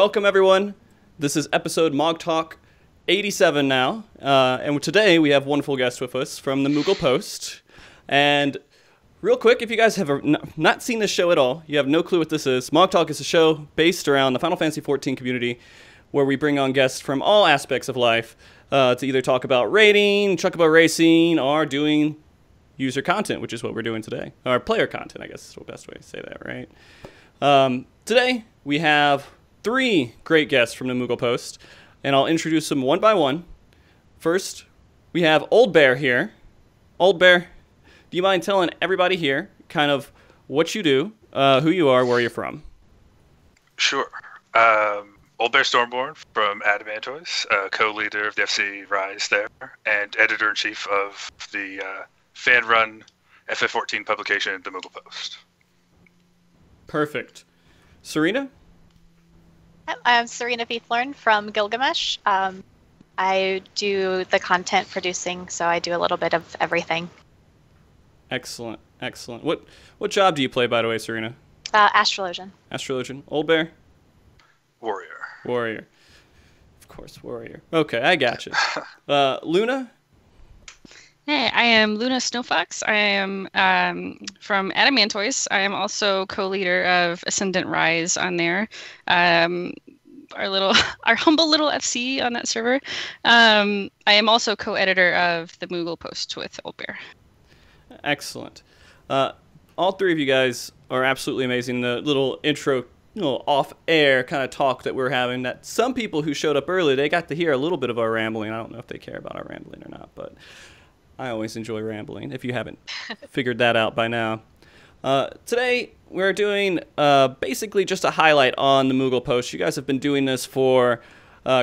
welcome everyone. This is episode MogTalk 87 now, and today we have a wonderful guest with us from the Moogle Post. And real quick, if you guys have not seen this show at all, you have no clue what this is. MogTalk is a show based around the Final Fantasy XIV community, where we bring on guests from all aspects of life to either talk about raiding, chocobo racing, or doing user content, which is what we're doing today. Or player content, I guess is the best way to say that, right? Today, we have 3 great guests from the Moogle Post, and I'll introduce them one by one. First, we have Oldbear here. Oldbear, do you mind telling everybody here kind of what you do, who you are, where you're from? Sure. Oldbear Stormborn from ENJOYYYY, co-leader of the FC Rise there, and editor-in-chief of the fan-run FF14 publication, the Moogle Post. Perfect. Serena? I'm Serena Feathorn from Gilgamesh. I do the content producing, so I do a little bit of everything. Excellent, excellent. What job do you play, by the way, Serena? Astrologian. Astrologian. Oldbear? Warrior. Warrior. Of course, warrior. Okay, I gotcha. Luna? Hey, I am Luna Snowfox. I am from Adamantoise. I am also co-leader of Ascendant Rise on there. Our humble little FC on that server. I am also co-editor of the Moogle Post with Oldbear. Excellent. All 3 of you guys are absolutely amazing. The little intro, off-air kind of talk that we're having, that some people who showed up early, they got to hear a little bit of our rambling. I don't know if they care about our rambling or not, but I always enjoy rambling, if you haven't figured that out by now. Today, we're doing basically just a highlight on the Moogle Post. You guys have been doing this for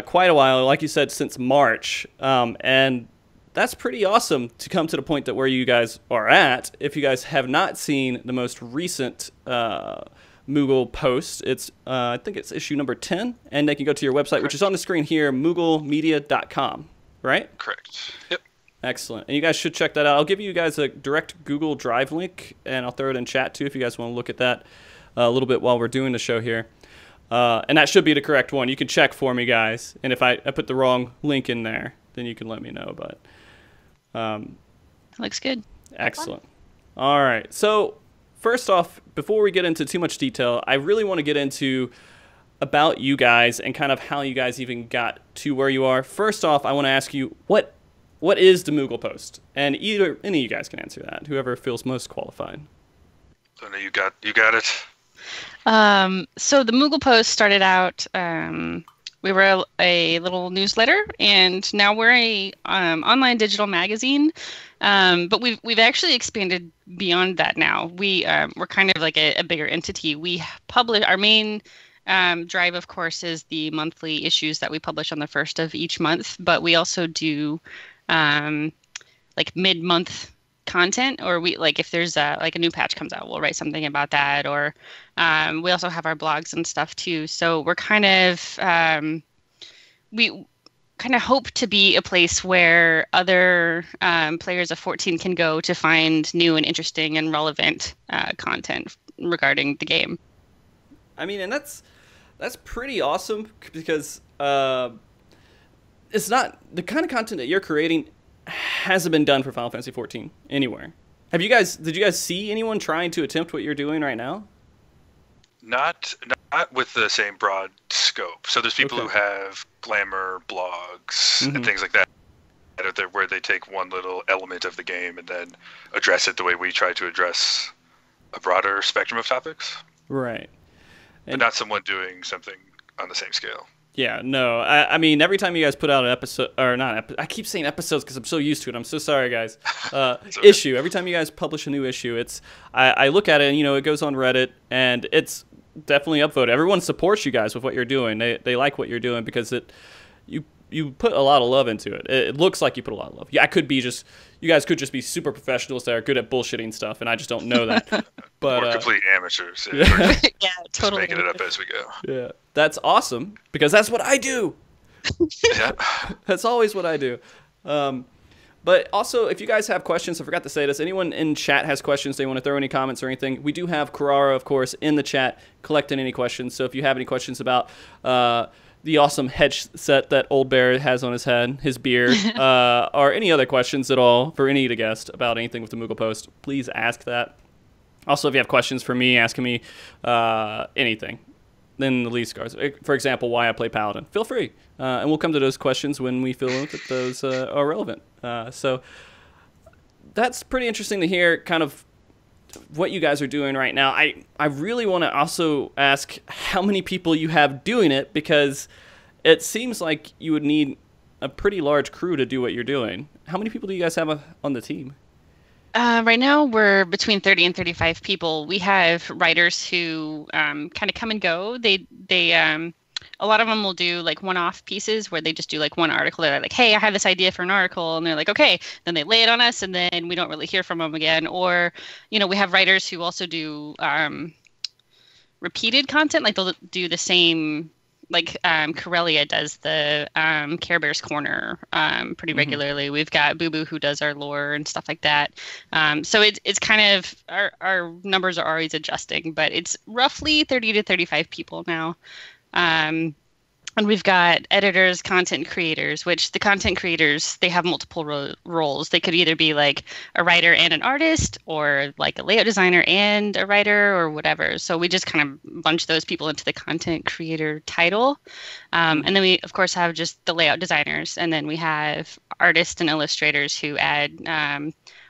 quite a while, like you said, since March. And that's pretty awesome to come to the point that where you guys are at. If you guys have not seen the most recent Moogle Post, it's I think it's issue number 10, and they can go to your website, Correct. which is on the screen here, mooglemedia.com, right? Correct. Yep. Excellent. And you guys should check that out. I'll give you guys a direct Google Drive link, and I'll throw it in chat, too, if you guys want to look at that a little bit while we're doing the show here. And that should be the correct one. You can check for me, guys. And if I put the wrong link in there, then you can let me know. But Looks good. excellent. All right. So first off, before we get into too much detail, I really want to get into about you guys and kind of how you guys even got to where you are. First off, I want to ask you, what is the Moogle Post? And any of you guys can answer that. Whoever feels most qualified. Luna, you got it. So the Moogle Post started out, we were a little newsletter, and now we're a online digital magazine. But we've actually expanded beyond that now. We're kind of like a bigger entity. We publish our main drive, of course, is the monthly issues that we publish on the first of each month, but we also do like mid-month content, or we like if there's like a new patch comes out, we'll write something about that, or we also have our blogs and stuff too. So we're kind of we kind of hope to be a place where other players of 14 can go to find new and interesting and relevant content regarding the game. I mean, and that's pretty awesome, because it's not the kind of content that you're creating hasn't been done for Final Fantasy XIV anywhere. Did you guys see anyone trying to attempt what you're doing right now? Not with the same broad scope. So there's people who have glamour blogs and things like that, where they take one little element of the game and then address it the way we try to address a broader spectrum of topics. Right. But not someone doing something on the same scale. Yeah, no. I mean, every time you guys put out an episode, or I keep saying episodes because I'm so used to it. I'm so sorry, guys. Okay. Issue. Every time you guys publish a new issue, I look at it, and it goes on Reddit, and it's definitely upvoted. Everyone supports you guys with what you're doing. They like what you're doing because you put a lot of love into it. It looks like you put a lot of love. Yeah, you guys could just be super professionals that are good at bullshitting stuff, and I just don't know that. But we're complete amateurs. Yeah, yeah, totally. Just making it up as we go. Yeah, that's awesome, because that's what I do. Yeah. That's always what I do. But also, if you guys have questions, I forgot to say this, anyone in chat has questions, they want to throw any comments or anything, we do have Carrara, of course, in the chat collecting any questions. So if you have any questions about the awesome headset that Oldbear has on his head, his beard, or any other questions at all for any of the guests about anything with the Moogle Post, please ask that. Also, if you have questions for me, asking me anything, then the least scars. For example, why I play Paladin. Feel free. And we'll come to those questions when we feel that those are relevant. So that's pretty interesting to hear kind of what you guys are doing right now. I really want to also ask how many people you have doing it, because it seems like you would need a pretty large crew to do what you're doing. How many people do you guys have on the team? Right now, we're between 30 and 35 people. We have writers who kind of come and go. A lot of them will do like one-off pieces where they just do like one article. They're like, hey, I have this idea for an article. And they're like, okay. Then they lay it on us, and then we don't really hear from them again. Or, we have writers who also do repeated content. Like they'll do the same, like Corellia does the Care Bears Corner pretty regularly. We've got Boo Boo who does our lore and stuff like that. So it's kind of, our numbers are always adjusting, but it's roughly 30 to 35 people now. And we've got editors, content creators, which the content creators, they have multiple roles. They could either be like a writer and an artist, or like a layout designer and a writer, or whatever. So we just kind of bunch those people into the content creator title. And then we, of course, have just the layout designers. And then we have artists and illustrators who add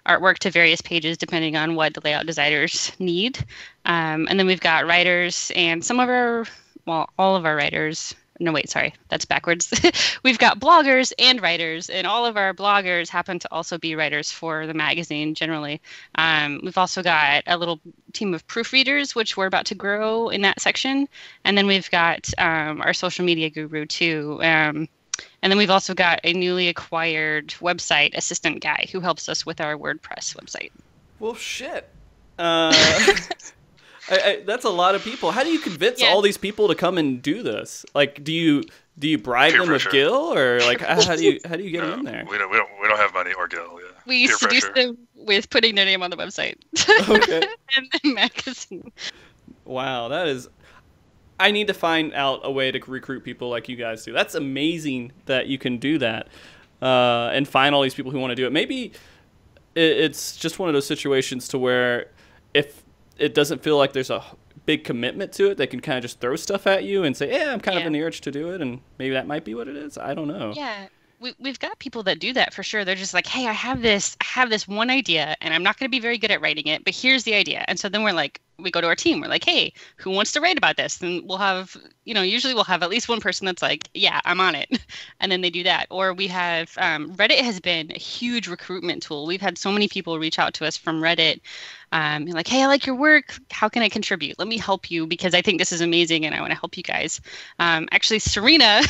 artwork to various pages depending on what the layout designers need. And then we've got writers, and all of our writers. No, wait, sorry, that's backwards. We've got bloggers and writers, and all of our bloggers happen to also be writers for the magazine generally. We've also got a little team of proofreaders, which we're about to grow in that section. And then we've got our social media guru too. And then we've also got a newly acquired website assistant guy who helps us with our WordPress website. Well, shit. That's a lot of people. How do you convince all these people to come and do this? Like, do you bribe them with Gil, or like how do you get them in there? We don't have money or Gil. Yeah. We seduce them with putting their name on the website. Okay. And the magazine. Wow, that is. I need to find out a way to recruit people like you guys do. That's amazing that you can do that, and find all these people who want to do it. Maybe it's just one of those situations to where if it doesn't feel like there's a big commitment to it, they can kind of just throw stuff at you and say, I'm kind of in the urge to do it, and maybe that might be what it is. I don't know. Yeah. We've got people that do that for sure. They're just like, hey, I have this one idea, and I'm not going to be very good at writing it, but here's the idea. And so then we go to our team. We're like, hey, who wants to write about this? And we'll have, usually we'll have at least one person that's like, yeah, I'm on it. And then they do that. Or we have, Reddit has been a huge recruitment tool. We've had so many people reach out to us from Reddit. Like, hey, I like your work. How can I contribute? Let me help you, because I think this is amazing and I want to help you guys. Actually, Serena,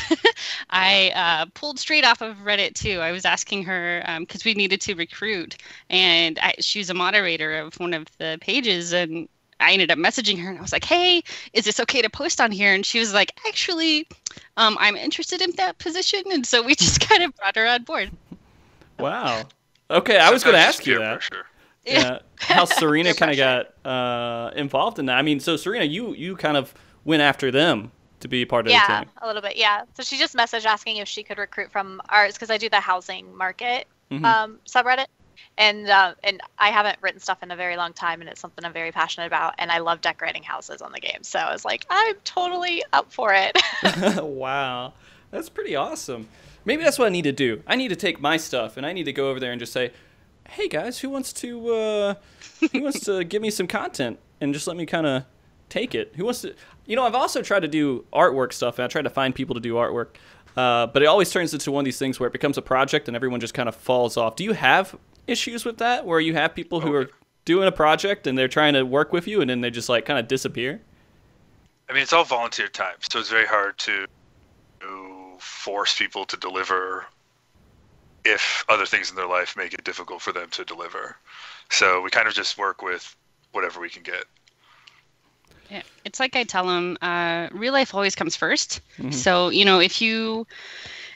I pulled straight off of Reddit too. I was asking her, because we needed to recruit, and she's a moderator of one of the pages, and I ended up messaging her and I was like, hey, is this okay to post on here? And she was like, actually, I'm interested in that position. And so we just kind of brought her on board. Wow. Okay, I was going to ask you that. Pressure. Yeah. How Serena kind of got involved in that. I mean, so Serena, you kind of went after them to be part of the team. Yeah, a little bit, yeah. So she just messaged asking if she could recruit from ours, because I do the housing market subreddit. And I haven't written stuff in a very long time, and it's something I'm very passionate about, and I love decorating houses on the game. So I was like, I'm totally up for it. Wow. That's pretty awesome. Maybe that's what I need to do. I need to take my stuff, and I need to go over there and just say, hey, guys, who wants to give me some content and just let me kind of take it? Who wants to... I've also tried to do artwork stuff, and I tried to find people to do artwork, but it always turns into one of these things where it becomes a project and everyone just kind of falls off. Do you have issues with that, where you have people who are doing a project and they're trying to work with you and then they just like kind of disappear? I mean, it's all volunteer time, so it's very hard to force people to deliver if other things in their life make it difficult for them to deliver. So we kind of just work with whatever we can get. Yeah, it's like I tell them, real life always comes first. Mm-hmm. So, if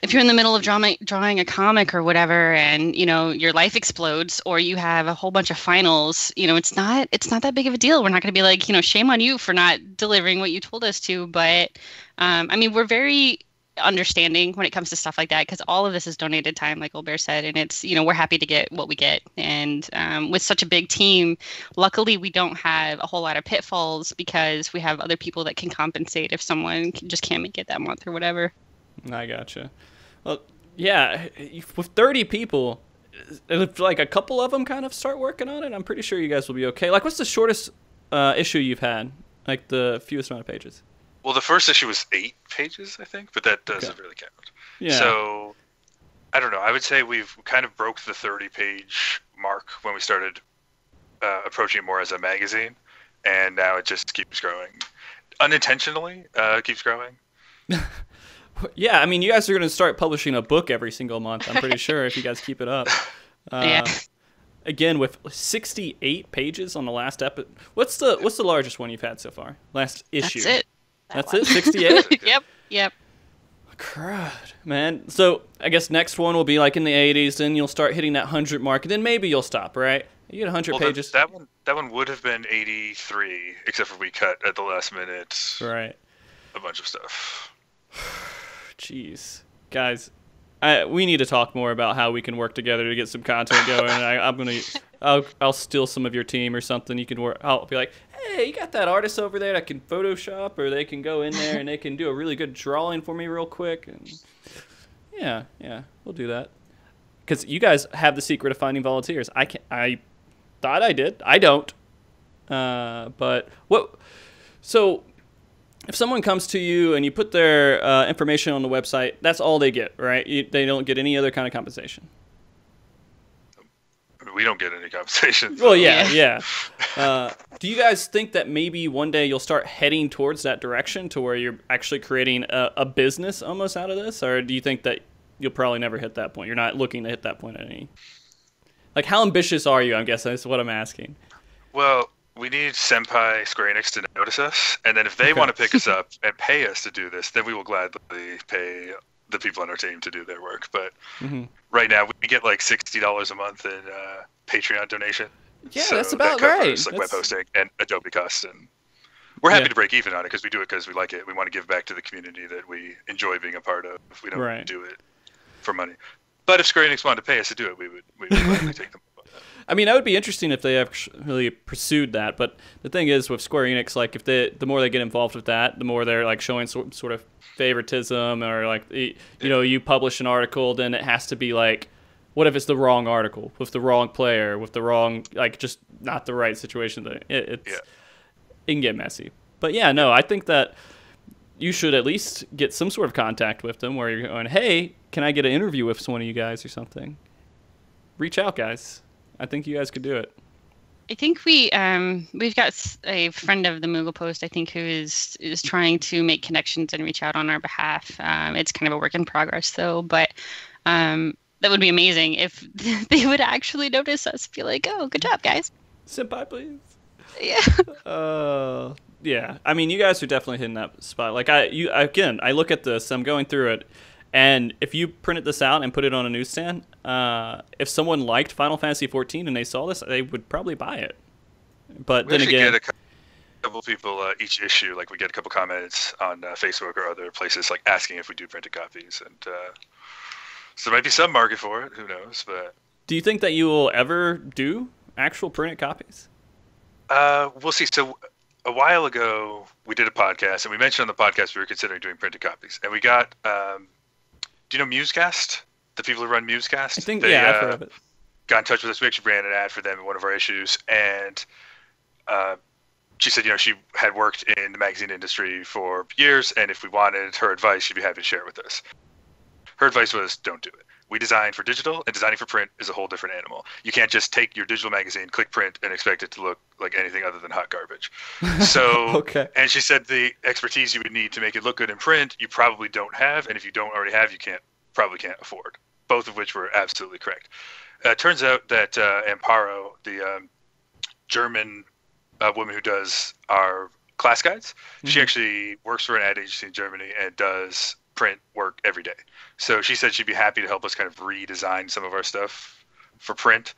if you're in the middle of drawing a comic or whatever, and your life explodes, or you have a whole bunch of finals, it's not that big of a deal. We're not going to be like, shame on you for not delivering what you told us to. But I mean, we're very understanding when it comes to stuff like that, because all of this is donated time, like Oldbear said, and it's we're happy to get what we get. And with such a big team, luckily we don't have a whole lot of pitfalls, because we have other people that can compensate if someone just can't make it that month or whatever. I gotcha. Well, yeah, with 30 people, if like a couple of them kind of start working on it, I'm pretty sure you guys will be okay. Like, what's the shortest issue you've had? Like the fewest amount of pages? Well, the first issue was 8 pages, I think, but that doesn't really count. Yeah. So, I don't know. I would say we've kind of broke the 30-page mark when we started approaching it more as a magazine, and now it just keeps growing. Unintentionally, it keeps growing. Yeah, I mean, you guys are going to start publishing a book every single month, I'm pretty sure, if you guys keep it up. Yeah. Again, with 68 pages on the last episode. What's the largest one you've had so far? Last issue? That's it. That's it? 68? Yep. Crud, man. So I guess next one will be like in the 80s, then you'll start hitting that 100 mark, and then maybe you'll stop, right? You get 100 pages. That one would have been 83, except for we cut at the last minute. Right. A bunch of stuff. Jeez. Guys, we need to talk more about how we can work together to get some content going. I'll steal some of your team or something. You can work. I'll be like, hey, you got that artist over there that can Photoshop, or they can go in there and they can do a really good drawing for me real quick. And yeah, we'll do that. Because you guys have the secret of finding volunteers. I thought I did. I don't. But what? So if someone comes to you and you put their information on the website, that's all they get, right? They don't get any other kind of compensation. We don't get any compensation. Well, yeah. Do you guys think that maybe one day you'll start heading towards that direction to where you're actually creating a business almost out of this? Or do you think that you'll probably never hit that point? You're not looking to hit that point at any... Like, how ambitious are you, I'm guessing, is what I'm asking. Well, we need Senpai Square Enix to notice us, and then if they want to pick us up and pay us to do this, then we will gladly pay the people on our team to do their work. But right now, we get like $60 a month in Patreon donation. Yeah, so that's about that covers, right. Like web hosting and Adobe costs, and we're happy to break even on it because we do it because we like it. We want to give back to the community that we enjoy being a part of. We don't do it for money. But if Square Enix wanted to pay us to do it, we would gladly take them. I mean, that would be interesting if they actually pursued that. But the thing is, with Square Enix, like if the more they get involved with that, the more they're like showing sort of favoritism, or like you publish an article, then it has to be like, what if it's the wrong article with the wrong player, with the wrong, like, just not the right situation? It can get messy. But yeah, no, I think that you should at least get some sort of contact with them where you're going, hey, can I get an interview with one of you guys or something? Reach out, guys. I think you guys could do it. I think we've got a friend of the Moogle Post, I think, who is trying to make connections and reach out on our behalf. It's kind of a work in progress, though, but that would be amazing if they would actually notice us, be like, oh, good job, guys. Senpai, please. Yeah. Yeah. I mean, you guys are definitely hitting that spot. Like, I look at this, I'm going through it, and if you printed this out and put it on a newsstand, if someone liked Final Fantasy XIV and they saw this, they would probably buy it. But then again, get a couple people each issue. Like, we get a couple comments on Facebook or other places, like asking if we do printed copies, and so there might be some market for it. Who knows? But do you think that you will ever do actual printed copies? We'll see. So a while ago, we did a podcast, and we mentioned on the podcast we were considering doing printed copies, and we got. Do you know Musecast? The people who run Musecast? I think, I've heard of it. Got in touch with us. We actually ran an ad for them in one of our issues, and she said, she had worked in the magazine industry for years, and if we wanted her advice, she'd be happy to share it with us. Her advice was, don't do it. We design for digital, and designing for print is a whole different animal. You can't just take your digital magazine, click print, and expect it to look like anything other than hot garbage. So, okay. And she said the expertise you would need to make it look good in print, you probably don't have, and if you don't already have, you probably can't afford. Both of which were absolutely correct. Turns out that Amparo, the German woman who does our class guides, she actually works for an ad agency in Germany and does print work every day. So she said she'd be happy to help us kind of redesign some of our stuff for print.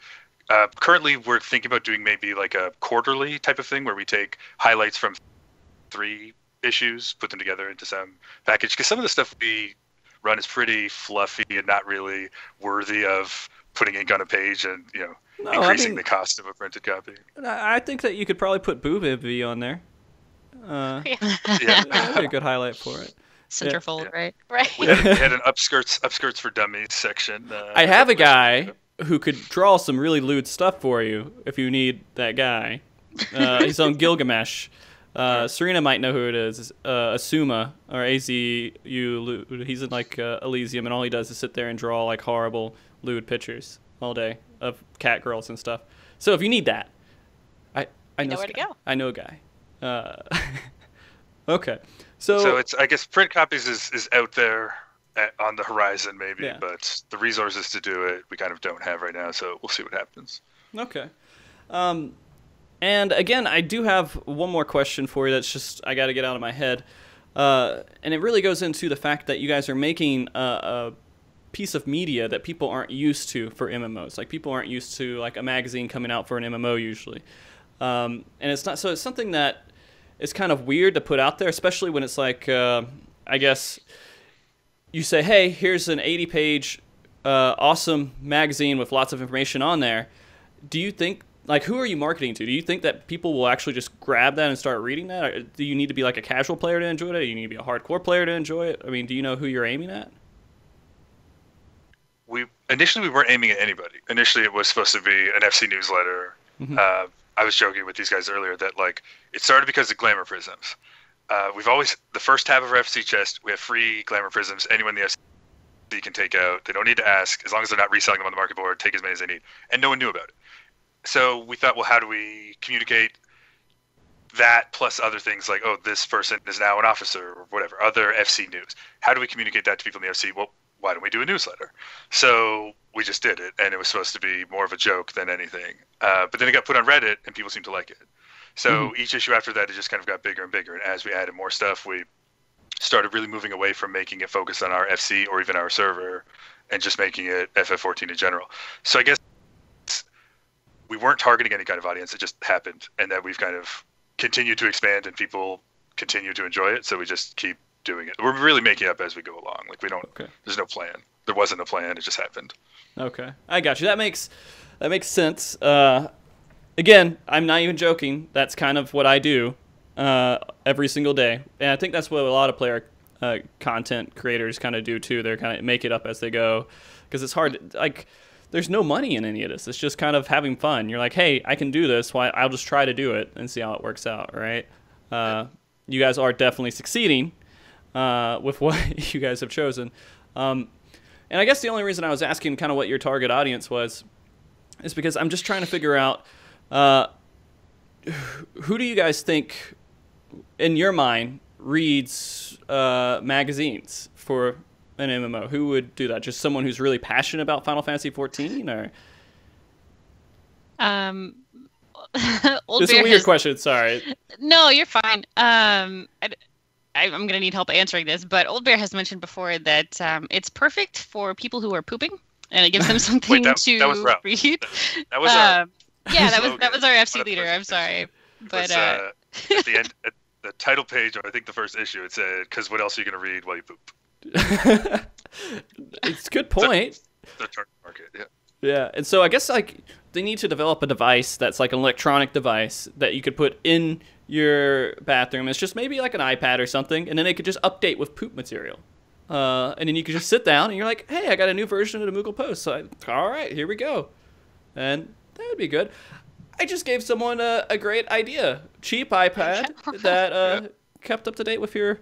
Currently, we're thinking about doing maybe like a quarterly type of thing where we take highlights from 3 issues, put them together into some package. Because some of the stuff we run is pretty fluffy and not really worthy of putting ink on a page and, increasing the cost of a printed copy. I think that you could probably put boob envy on there. Yeah. That'd be a good highlight for it. Centerfold, right? Right. We had an upskirts for dummies section. I have a guy who could draw some really lewd stuff for you if you need that guy. He's on Gilgamesh. Serena might know who it is. Asuma, or AZU. He's in like Elysium, and all he does is sit there and draw like horrible lewd pictures all day of cat girls and stuff. So if you need that, I know where to go. I know a guy. Okay. So it's, I guess, print copies is out there on the horizon maybe, but the resources to do it we kind of don't have right now, so we'll see what happens. Okay. And again, I do have one more question for you that's just I got to get out of my head. And it really goes into the fact that you guys are making a piece of media that people aren't used to for MMOs. Like, people aren't used to like a magazine coming out for an MMO usually. And it's not, so it's something that is kind of weird to put out there, especially when it's like, I guess you say, hey, here's an 80-page awesome magazine with lots of information on there. Do you think, like, who are you marketing to? Do you think that people will actually just grab that and start reading that? Or do you need to be like a casual player to enjoy it? Or do you need to be a hardcore player to enjoy it? I mean, do you know who you're aiming at? Initially we weren't aiming at anybody. Initially it was supposed to be an FC newsletter. Mm-hmm. I was joking with these guys earlier that like it started because of glamour prisms. We've always, the first tab of our FC chest, we have free glamour prisms. Anyone in the FC can take out. They don't need to ask, as long as they're not reselling them on the market board. Take as many as they need, and no one knew about it. So we thought, well, how do we communicate that plus other things like, oh, this person is now an officer or whatever, other FC news. How do we communicate that to people in the FC? Well, why don't we do a newsletter? So we just did it, and it was supposed to be more of a joke than anything. But then it got put on Reddit, and people seemed to like it. So each issue after that, it just kind of got bigger and bigger. And as we added more stuff, we started really moving away from making it focus on our FC or even our server and just making it FF14 in general. So I guess we weren't targeting any kind of audience. It just happened. And then we've kind of continued to expand, and people continue to enjoy it. So we just keep doing it. We're really making it up as we go along. Like, we don't, there's no plan. There wasn't a plan. It just happened. Okay. I got you. That makes sense. Again, I'm not even joking. That's kind of what I do every single day. And I think that's what a lot of player content creators kind of do too. They're kind of make it up as they go, because it's hard. Like, there's no money in any of this. It's just kind of having fun. You're like, hey, I can do this. Why? I'll just try to do it and see how it works out, right? You guys are definitely succeeding with what you guys have chosen. And I guess the only reason I was asking kind of what your target audience was is because I'm just trying to figure out who do you guys think, in your mind, reads magazines for an MMO? Who would do that? Just someone who's really passionate about Final Fantasy XIV, or? Oldbear This is a weird question. Sorry. No, you're fine. I'm going to need help answering this, but Oldbear has mentioned before that it's perfect for people who are pooping, and it gives them something to read. That was our that was our FC leader. I'm sorry, but at the end, at the title page of I think the first issue, it said, "Because what else are you going to read while you poop?" It's a good point. The target market, yeah. Yeah, and so I guess like they need to develop a device that's like an electronic device that you could put in your bathroom. It's just maybe like an iPad or something, and then it could just update with poop material. And then you could just sit down and you're like, hey, I got a new version of the Moogle Post. So all right, here we go. And that would be good. I just gave someone a great idea. Cheap iPad that kept up to date with your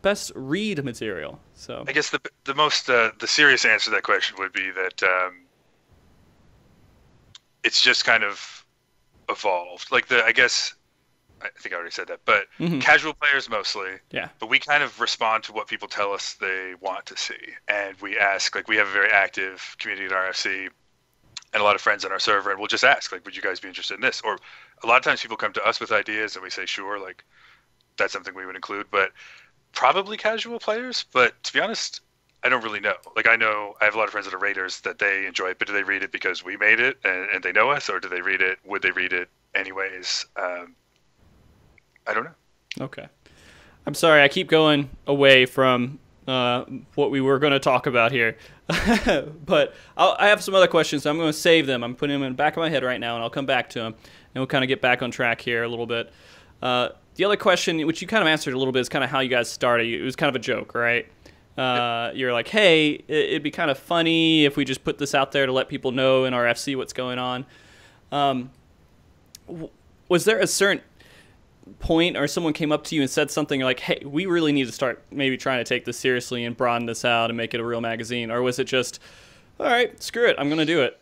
best read material. So I guess the most the serious answer to that question would be that it's just kind of evolved. Like I think I already said that, but casual players mostly. Yeah. But we kind of respond to what people tell us they want to see, and we ask. Like, we have a very active community at RFC, and a lot of friends on our server, and we'll just ask, like, would you guys be interested in this? Or a lot of times people come to us with ideas, and we say, sure, like that's something we would include. But probably casual players, but to be honest, I don't really know. Like, I know I have a lot of friends that are raiders that they enjoy it, but do they read it because we made it and they know us, or do they read it? Would they read it anyways? I don't know. Okay. I'm sorry, I keep going away from what we were going to talk about here. But I have some other questions, so I'm going to save them. I'm putting them in the back of my head right now, and I'll come back to them, and we'll kind of get back on track here a little bit. The other question, which you kind of answered a little bit, is kind of how you guys started. It was kind of a joke, right? You're like, hey, it'd be kind of funny if we just put this out there to let people know in our FC what's going on. Was there a certain point or someone came up to you and said something like, hey, we really need to start maybe trying to take this seriously and broaden this out and make it a real magazine? Or was it just, all right, screw it, I'm going to do it?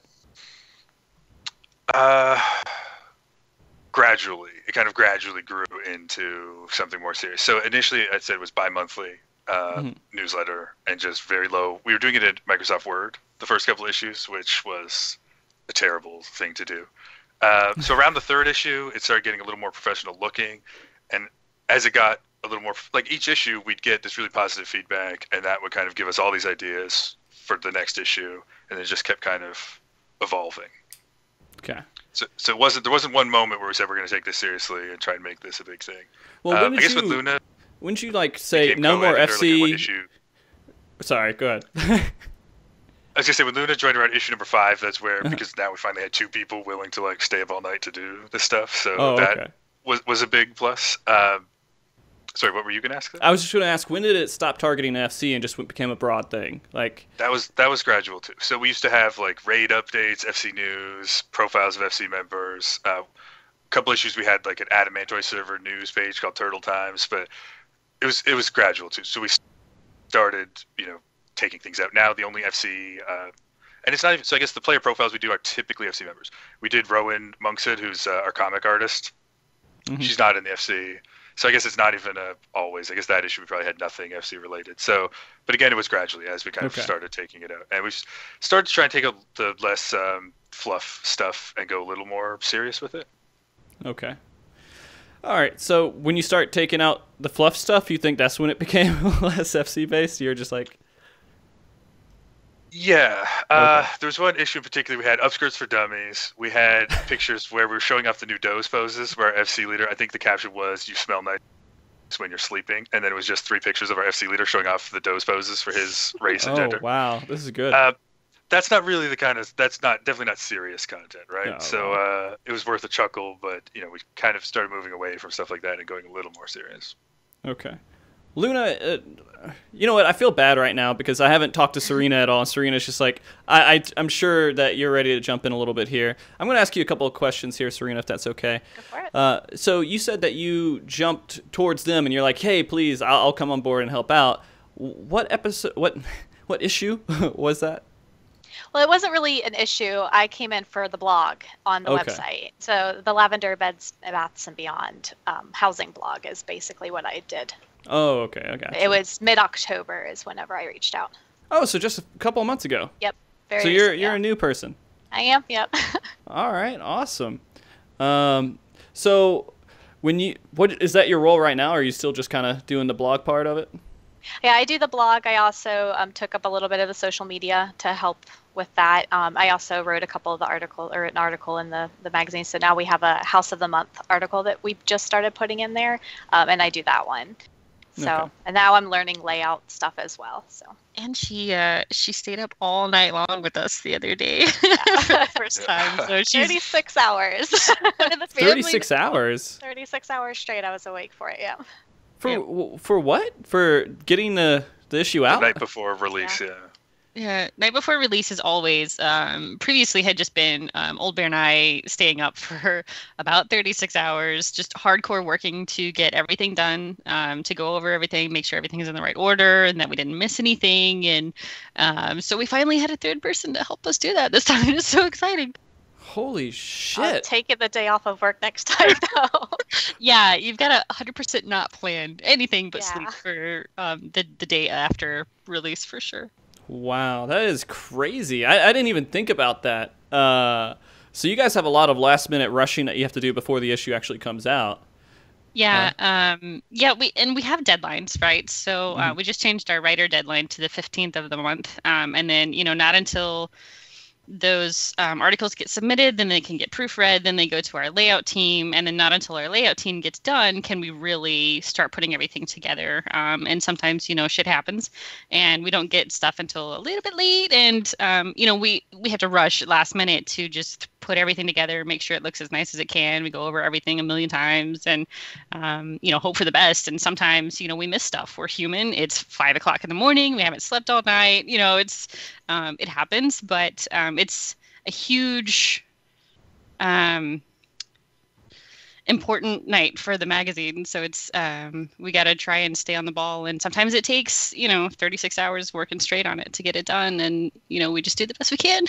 Gradually. It kind of gradually grew into something more serious. So initially, I said it was bi-monthly newsletter and just very low. We were doing it in Microsoft Word, the first couple issues, which was a terrible thing to do. So around the third issue, it started getting a little more professional looking. And as it got a little more, like each issue, we'd get this really positive feedback, and that would kind of give us all these ideas for the next issue. And it just kept kind of evolving. Okay. So there wasn't one moment where we said we're going to take this seriously and try and make this a big thing. Well, I guess with Luna, wouldn't you like say no more FC? Like Sorry, go ahead. I was gonna say, when Luna joined around issue number 5, that's where, because now we finally had 2 people willing to like stay up all night to do this stuff. So that was a big plus. Sorry, what were you gonna ask? I was just gonna ask, when did it stop targeting FC and just became a broad thing? Like that was gradual too. So we used to have like raid updates, FC news, profiles of FC members. A couple issues we had like an Adamantoy server news page called Turtle Times, but it was gradual too. So we started, taking things out. Now the only FC, and it's not even, so I guess the player profiles we do are typically FC members. We did Rowan Monkshood, who's our comic artist. Mm-hmm. She's not in the FC. So I guess it's not even always. I guess that issue we probably had nothing FC related. So, but again, it was gradually as we kind of started taking it out. And we started to try and take the less fluff stuff and go a little more serious with it. Okay. All right. So when you start taking out the fluff stuff, you think that's when it became less FC based? You're just like... Yeah, there was one issue in particular. We had upskirts for dummies. We had pictures where we were showing off the new doze poses where our FC leader, I think the caption was, "You smell nice when you're sleeping," and then it was just 3 pictures of our FC leader showing off the doze poses for his race and gender. Oh, wow, this is good. That's not really definitely not serious content, right? So it was worth a chuckle, but we kind of started moving away from stuff like that and going a little more serious. Okay. Luna, you know what? I feel bad right now because I haven't talked to Serena at all. And Serena's just like, I'm sure that you're ready to jump in a little bit here. I'm going to ask you a couple of questions here, Serena, if that's okay. Go for it. So you said that you jumped towards them and you're like, hey, please, I'll come on board and help out. What episode? What issue was that? Well, it wasn't really an issue. I came in for the blog on the website. So the Lavender Beds, Baths, and Beyond housing blog is basically what I did. Oh, okay. I got you. It was mid-October is whenever I reached out. Oh, so just a couple of months ago. Yep. So you're a new person. I am. Yep. All right. Awesome. So what is that your role right now? Or are you still just kind of doing the blog part of it? Yeah, I do the blog. I also took up a little bit of the social media to help with that. I also wrote an article in the magazine. So now we have a House of the Month article that we just started putting in there, and I do that one. So, and now I'm learning layout stuff as well. So, and she stayed up all night long with us the other day for the first time. So she's 36 hours. 36 hours. 36 hours straight. I was awake for it. Yeah. For what? For getting the issue out? The night before release. Yeah. Yeah, night before release is always, previously had just been Oldbear and I staying up for about 36 hours, just hardcore working to get everything done, to go over everything, make sure everything is in the right order and that we didn't miss anything. And so we finally had a third person to help us do that this time. It's so exciting. Holy shit. I'll take it the day off of work next time, though. Yeah, you've got to 100% not plan anything but sleep for the day after release for sure. Wow, that is crazy. I didn't even think about that. So you guys have a lot of last-minute rushing that you have to do before the issue actually comes out. Yeah, we have deadlines, right? So we just changed our writer deadline to the 15th of the month, and then not until those articles get submitted, then they can get proofread, then they go to our layout team, and then not until our layout team gets done can we really start putting everything together. And sometimes, shit happens, and we don't get stuff until a little bit late, and we have to rush last minute to just put everything together, make sure it looks as nice as it can. We go over everything a million times, and hope for the best. And sometimes, we miss stuff. We're human. It's 5 o'clock in the morning. We haven't slept all night. It happens, but it's a huge, important night for the magazine. So it's we got to try and stay on the ball. And sometimes it takes 36 hours working straight on it to get it done. And we just do the best we can.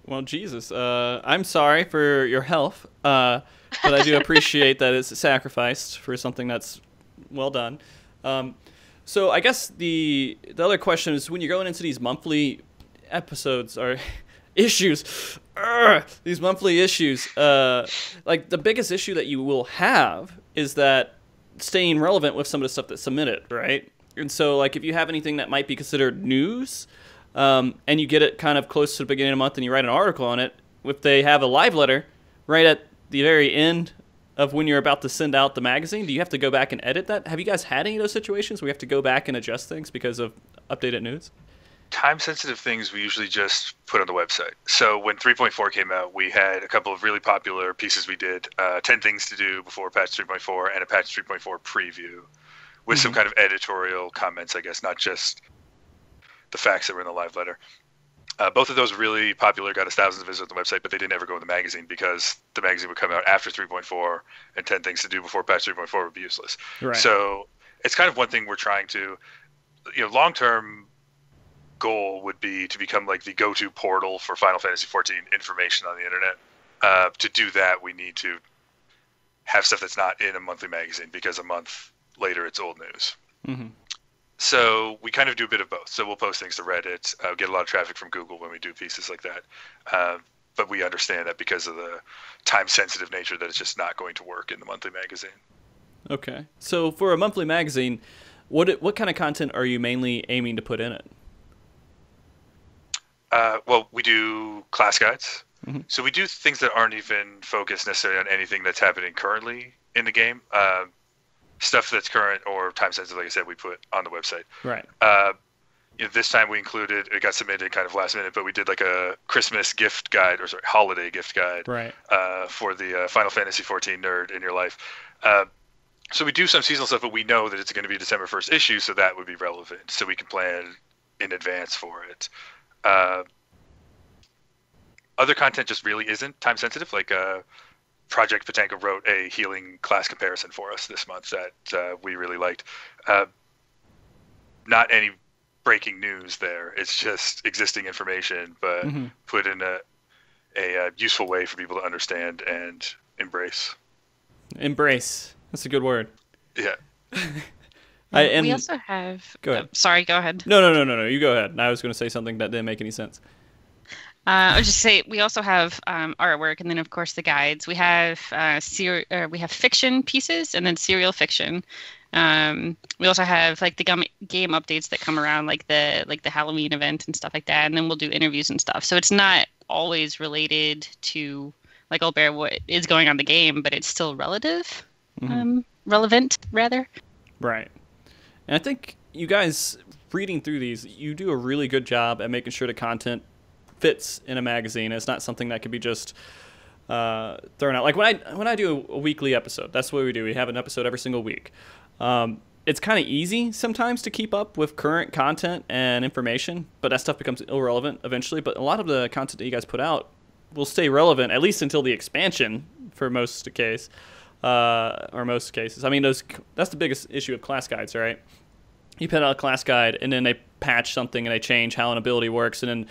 Well, Jesus, I'm sorry for your health, but I do appreciate that it's sacrificed for something that's well done. So I guess the other question is, when you're going into these monthly episodes or issues, these monthly issues, like the biggest issue that you will have is that staying relevant with some of the stuff that's submitted, right? And so like if you have anything that might be considered news, and you get it kind of close to the beginning of the month and you write an article on it, if they have a live letter right at the very end of when you're about to send out the magazine, do you have to go back and edit that? Have you guys had any of those situations where you have to go back and adjust things because of updated news? Time-sensitive things we usually just put on the website. So when 3.4 came out, we had a couple of really popular pieces we did, 10 things to do before patch 3.4 and a patch 3.4 preview with some kind of editorial comments, I guess, not just the facts that were in the live letter. Both of those were really popular, got us thousands of visitors on the website, but they didn't ever go in the magazine because the magazine would come out after 3.4 and 10 things to do before patch 3.4 would be useless. Right. So it's kind of one thing we're trying to, long-term goal would be to become like the go-to portal for Final Fantasy XIV information on the internet. To do that, we need to have stuff that's not in a monthly magazine because a month later it's old news. Mm-hmm. So we kind of do a bit of both. So we'll post things to Reddit, get a lot of traffic from Google when we do pieces like that. But we understand that because of the time-sensitive nature that it's just not going to work in the monthly magazine. Okay. So for a monthly magazine, what kind of content are you mainly aiming to put in it? Well, we do class guides. Mm-hmm. So we do things that aren't even focused necessarily on anything that's happening currently in the game. Stuff that's current or time sensitive, like I said, we put on the website. Right. This time we included, it got submitted kind of last minute, but we did like a Christmas gift guide, or sorry, holiday gift guide, right? For the Final Fantasy XIV nerd in your life. So we do some seasonal stuff, but we know that it's going to be a December 1st issue, so that would be relevant. So we can plan in advance for it. Other content just really isn't time sensitive, like Project Patanka wrote a healing class comparison for us this month that we really liked. Not any breaking news there. It's just existing information, but put in a useful way for people to understand and embrace. Embrace. That's a good word. Yeah. We also have... Go ahead. Sorry, go ahead. No. You go ahead. I was going to say something that didn't make any sense. I was just say we also have artwork, and then of course the guides. We have we have fiction pieces, and then serial fiction. We also have like the game updates that come around, like the Halloween event and stuff like that, and then we'll do interviews and stuff. So it's not always related to like Oldbear what is going on in the game, but it's still relevant rather. Right, and I think you guys reading through these, you do a really good job at making sure the content fits in a magazine. It's not something that could be just thrown out. Like when I do a weekly episode, that's what we do. We have an episode every single week. It's kind of easy sometimes to keep up with current content and information, but that stuff becomes irrelevant eventually. But a lot of the content that you guys put out will stay relevant at least until the expansion for most cases. I mean, that's the biggest issue of class guides, right? You put out a class guide and then they patch something and they change how an ability works, and then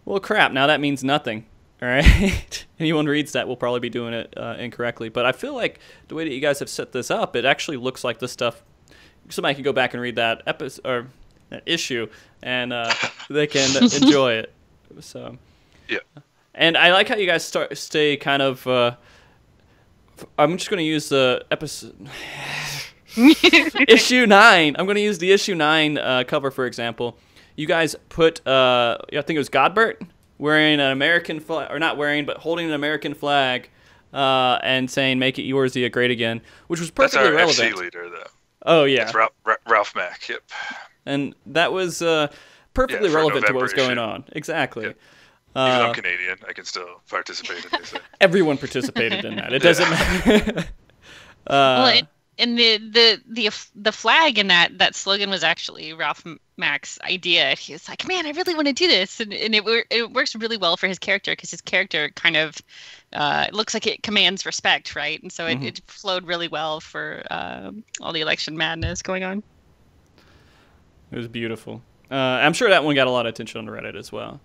well, crap, now that means nothing, all right? Anyone reads that will probably be doing it incorrectly. But I feel like the way that you guys have set this up, it actually looks like this stuff, somebody can go back and read that episode or that issue, and they can enjoy it. So, yeah. And I like how you guys stay kind of I'm just going to use the episode issue 9. I'm going to use the issue 9 cover for example. You guys put I think it was Godbert wearing an American flag, or not wearing, but holding an American flag, and saying "Make it yours, great again," which was perfectly relevant. That's our FC leader, though. Oh yeah, it's Ralph Mack. Yep. And that was perfectly relevant to what was going on. Exactly. Yep. Even though I'm Canadian, I can still participate in this. Everyone participated in that. It doesn't matter. Well, and the flag in that slogan was actually Ralph Mack's idea. He was like, "Man, I really want to do this," and it works really well for his character because his character kind of it looks like it commands respect, right? And so it flowed really well for all the election madness going on. It was beautiful. I'm sure that one got a lot of attention on Reddit as well.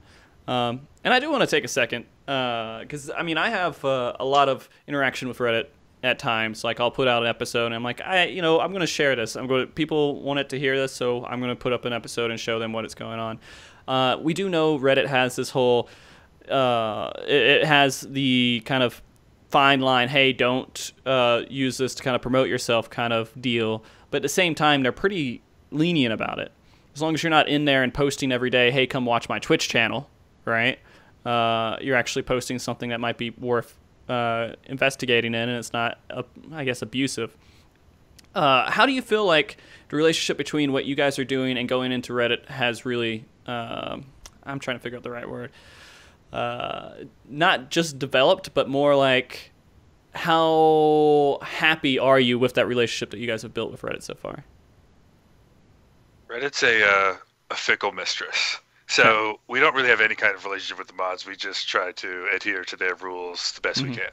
And I do want to take a second because I mean I have a lot of interaction with Reddit at times. Like I'll put out an episode and I'm like, I'm going to share this. People want it to hear this, so I'm going to put up an episode and show them what is going on. We do know Reddit has this whole, it has the kind of fine line, hey, don't use this to kind of promote yourself kind of deal. But at the same time, they're pretty lenient about it. As long as you're not in there and posting every day, hey, come watch my Twitch channel, right? You're actually posting something that might be worth investigating in, and it's not, I guess, abusive. How do you feel like the relationship between what you guys are doing and going into Reddit has really, I'm trying to figure out the right word, not just developed, but more like how happy are you with that relationship that you guys have built with Reddit so far? Reddit's a fickle mistress. So we don't really have any kind of relationship with the mods. We just try to adhere to their rules the best we can.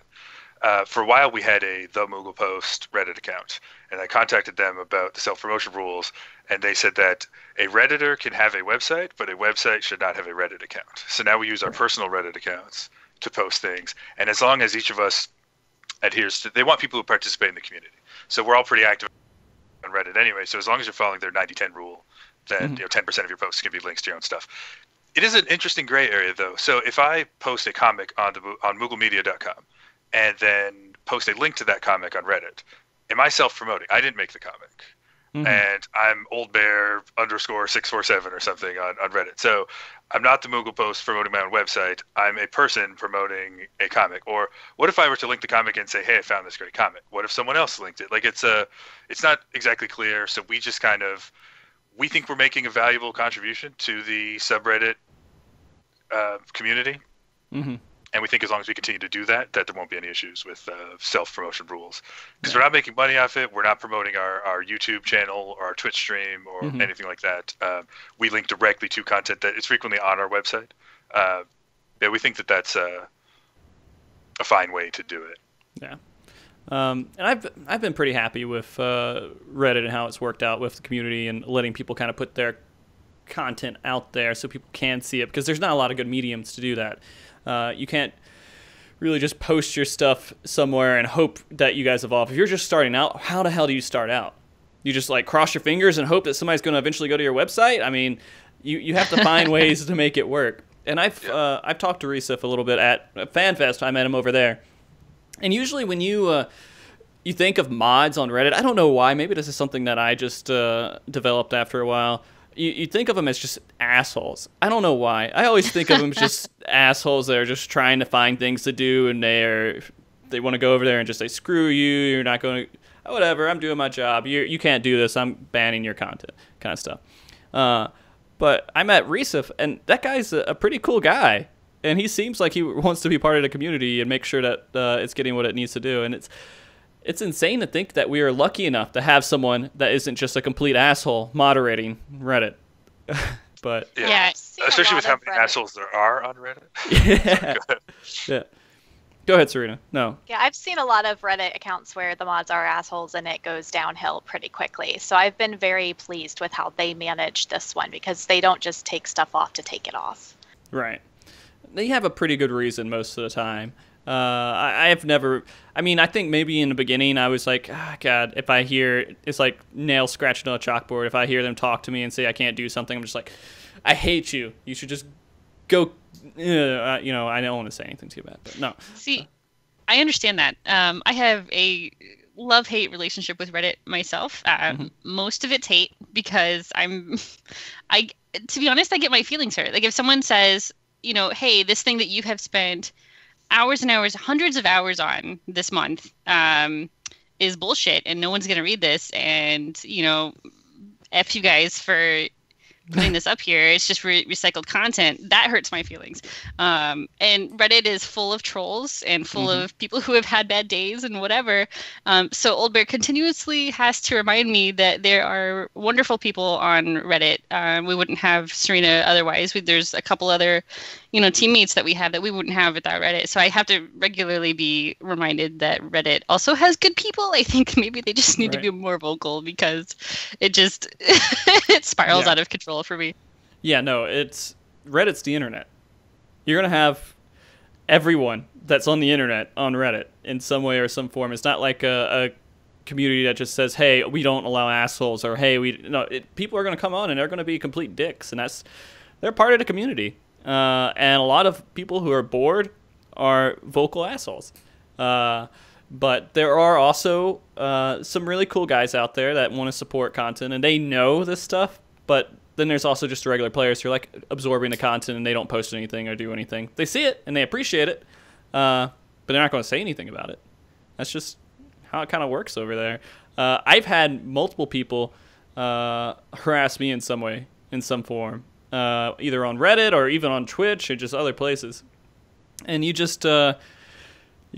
For a while, we had the Moogle Post Reddit account, and I contacted them about the self-promotion rules, and they said that a Redditor can have a website, but a website should not have a Reddit account. So now we use our personal Reddit accounts to post things, and as long as each of us adheres to, they want people who participate in the community. So we're all pretty active on Reddit anyway, so as long as you're following their 90-10 rule, then 10% of your posts can be links to your own stuff. It is an interesting gray area, though. So if I post a comic on MoogleMedia.com and then post a link to that comic on Reddit, am I self-promoting? I didn't make the comic. And I'm Oldbear _647 or something on Reddit. So I'm not the Moogle Post promoting my own website. I'm a person promoting a comic. Or what if I were to link the comic and say, hey, I found this great comic? What if someone else linked it? Like it's not exactly clear. So we just kind of, we think we're making a valuable contribution to the subreddit community. And we think as long as we continue to do that, that there won't be any issues with self-promotion rules. Because we're not making money off it. We're not promoting our YouTube channel or our Twitch stream or anything like that. We link directly to content that is frequently on our website. Yeah, we think that that's a fine way to do it. Yeah. And I've been pretty happy with Reddit and how it's worked out with the community and letting people kind of put their content out there so people can see it, because there's not a lot of good mediums to do that. You can't really just post your stuff somewhere and hope that you guys evolve. If you're just starting out, how the hell do you start out? You just like cross your fingers and hope that somebody's going to eventually go to your website? I mean, you have to find ways to make it work. And I've talked to Resif a little bit at FanFest. I met him over there. And usually when you think of mods on Reddit, I don't know why. Maybe this is something that I just developed after a while. You think of them as just assholes. I don't know why. I always think of them as just assholes that are just trying to find things to do, and they want to go over there and just say, screw you, you're not going to, whatever, I'm doing my job. You can't do this, I'm banning your content, kind of stuff. But I met Resif, and that guy's a pretty cool guy. And he seems like he wants to be part of the community and make sure that it's getting what it needs to do. And it's insane to think that we are lucky enough to have someone that isn't just a complete asshole moderating Reddit. But yeah, especially with how many assholes there are on Reddit. Yeah. Yeah. Go ahead, Serena. No. Yeah, I've seen a lot of Reddit accounts where the mods are assholes and it goes downhill pretty quickly. So I've been very pleased with how they manage this one, because they don't just take stuff off to take it off. Right. They have a pretty good reason most of the time. I think maybe in the beginning I was like, oh, God, if I hear, it's like nails scratched on a chalkboard. If I hear them talk to me and say I can't do something, I'm just like, I hate you. You should just go, I don't want to say anything too bad, but no. See, I understand that. I have a love-hate relationship with Reddit myself. Most of it's hate because to be honest, I get my feelings hurt. Like if someone says, you know, hey, this thing that you have spent hours and hours, hundreds of hours on this month, is bullshit and no one's going to read this, and, you know, F you guys for putting this up here, it's just recycled content, that hurts my feelings. And Reddit is full of trolls and full of people who have had bad days and whatever. So Oldbear continuously has to remind me that there are wonderful people on Reddit. We wouldn't have Serena otherwise. There's a couple other, you know, teammates that we have that we wouldn't have without Reddit. So I have to regularly be reminded that Reddit also has good people. I think maybe they just need to be more vocal, because it just it spirals out of control for me. Yeah, no, Reddit's the internet. You're going to have everyone that's on the internet on Reddit in some way or some form. It's not like a community that just says, hey, we don't allow assholes, or hey, people are going to come on and they're going to be complete dicks, and they're part of the community. And a lot of people who are bored are vocal assholes. But there are also some really cool guys out there that want to support content, and they know this stuff, but then there's also just the regular players who are like absorbing the content and they don't post anything or do anything. They see it and they appreciate it, but they're not going to say anything about it. That's just how it kind of works over there. I've had multiple people harass me in some way, in some form, either on Reddit or even on Twitch or just other places. And you just you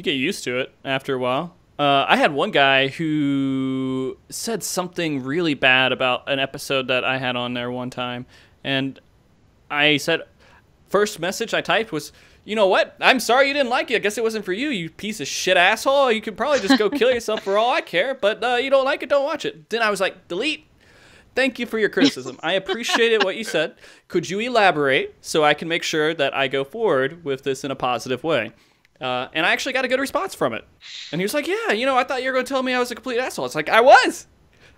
get used to it after a while. I had one guy who said something really bad about an episode that I had on there one time. And I said, first message I typed was, you know what? I'm sorry you didn't like it. I guess it wasn't for you, you piece of shit asshole. You could probably just go kill yourself for all I care. But you don't like it, don't watch it. Then I was like, delete. Thank you for your criticism. I appreciated what you said. Could you elaborate so I can make sure that I go forward with this in a positive way? And I actually got a good response from it. And he was like, yeah, you know, I thought you were going to tell me I was a complete asshole. It's like, I was.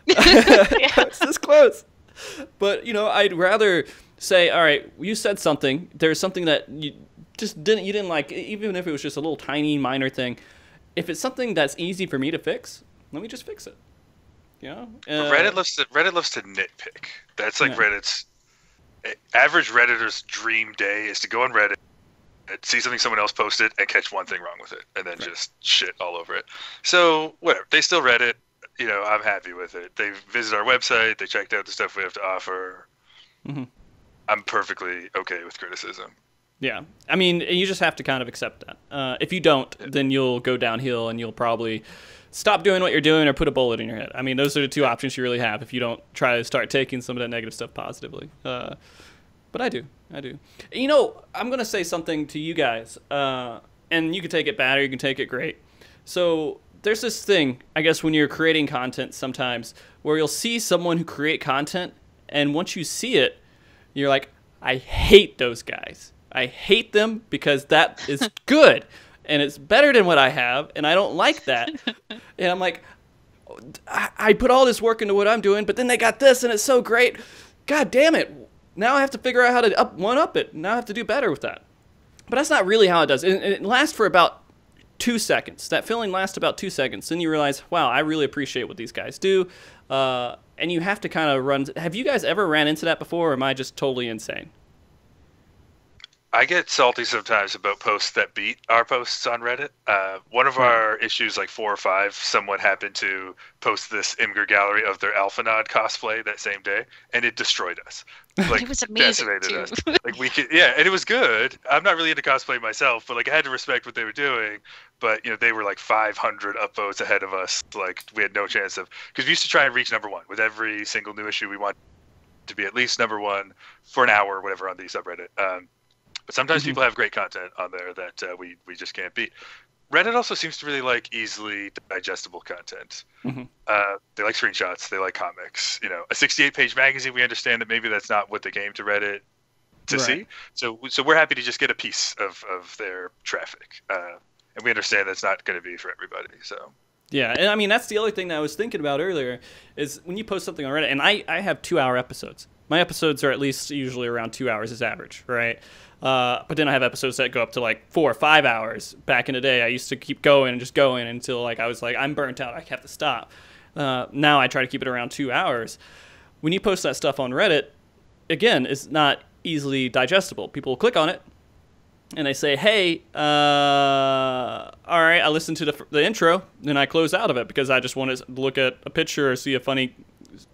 It's this close. But, you know, I'd rather say, all right, you said something. There's something that you didn't like, even if it was just a little tiny minor thing. If it's something that's easy for me to fix, let me just fix it. You know? Reddit loves to nitpick. That's like Reddit's average Redditor's dream day is to go on Reddit, see something someone else posted, and catch one thing wrong with it, and then just shit all over it. So whatever, they still read it. You know, I'm happy with it. They visited our website. They checked out the stuff we have to offer. I'm perfectly okay with criticism. Yeah, I mean, you just have to kind of accept that. If you don't, then you'll go downhill, and you'll probably stop doing what you're doing or put a bullet in your head. I mean, those are the two options you really have if you don't try to start taking some of that negative stuff positively. But I do. You know, I'm going to say something to you guys, and you can take it bad or you can take it great. So there's this thing, I guess, when you're creating content sometimes where you'll see someone who create content, and once you see it, you're like, I hate those guys. I hate them because that is good, and it's better than what I have, and I don't like that. And I'm like, I put all this work into what I'm doing, but then they got this, and it's so great. God damn it. Now I have to figure out how to one-up it. Now I have to do better with that. But that's not really how it does. It lasts for about 2 seconds. That feeling lasts about 2 seconds. Then you realize, wow, I really appreciate what these guys do. And you have to kind of run. Have you guys ever ran into that before, or am I just totally insane? I get salty sometimes about posts that beat our posts on Reddit. One of our issues, like 4 or 5, someone happened to post this Imgur gallery of their Alphanod cosplay that same day, and it destroyed us. Like, it was amazing, decimated us. Like, and it was good. I'm not really into cosplay myself, but like I had to respect what they were doing. But you know, they were like 500 upvotes ahead of us. Like, we had no chance of, because we used to try and reach #1 with every single new issue. We want to be at least #1 for an hour or whatever on the subreddit. But sometimes people have great content on there that we just can't beat. Reddit also seems to really like easily digestible content. They like screenshots. They like comics. You know, a 68-page magazine, we understand that maybe that's not what they came to Reddit to see. So we're happy to just get a piece of their traffic. And we understand that's not going to be for everybody. So. Yeah, and I mean, that's the other thing that I was thinking about earlier, is when you post something on Reddit, and I have 2-hour episodes. My episodes are at least usually around 2 hours is average, right? But then I have episodes that go up to like 4 or 5 hours. Back in the day, I used to keep going and just going until like I was like, I'm burnt out, I have to stop. Now I try to keep it around 2 hours. When you post that stuff on Reddit, again, it's not easily digestible. People will click on it and they say, hey, all right, I listened to the intro, then I close out of it because I just want to look at a picture or see a funny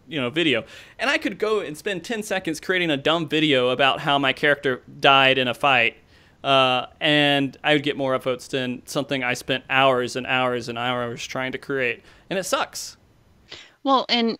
video. And I could go and spend 10 seconds creating a dumb video about how my character died in a fight, and I would get more upvotes than something I spent hours and hours and hours trying to create. And it sucks. Well, and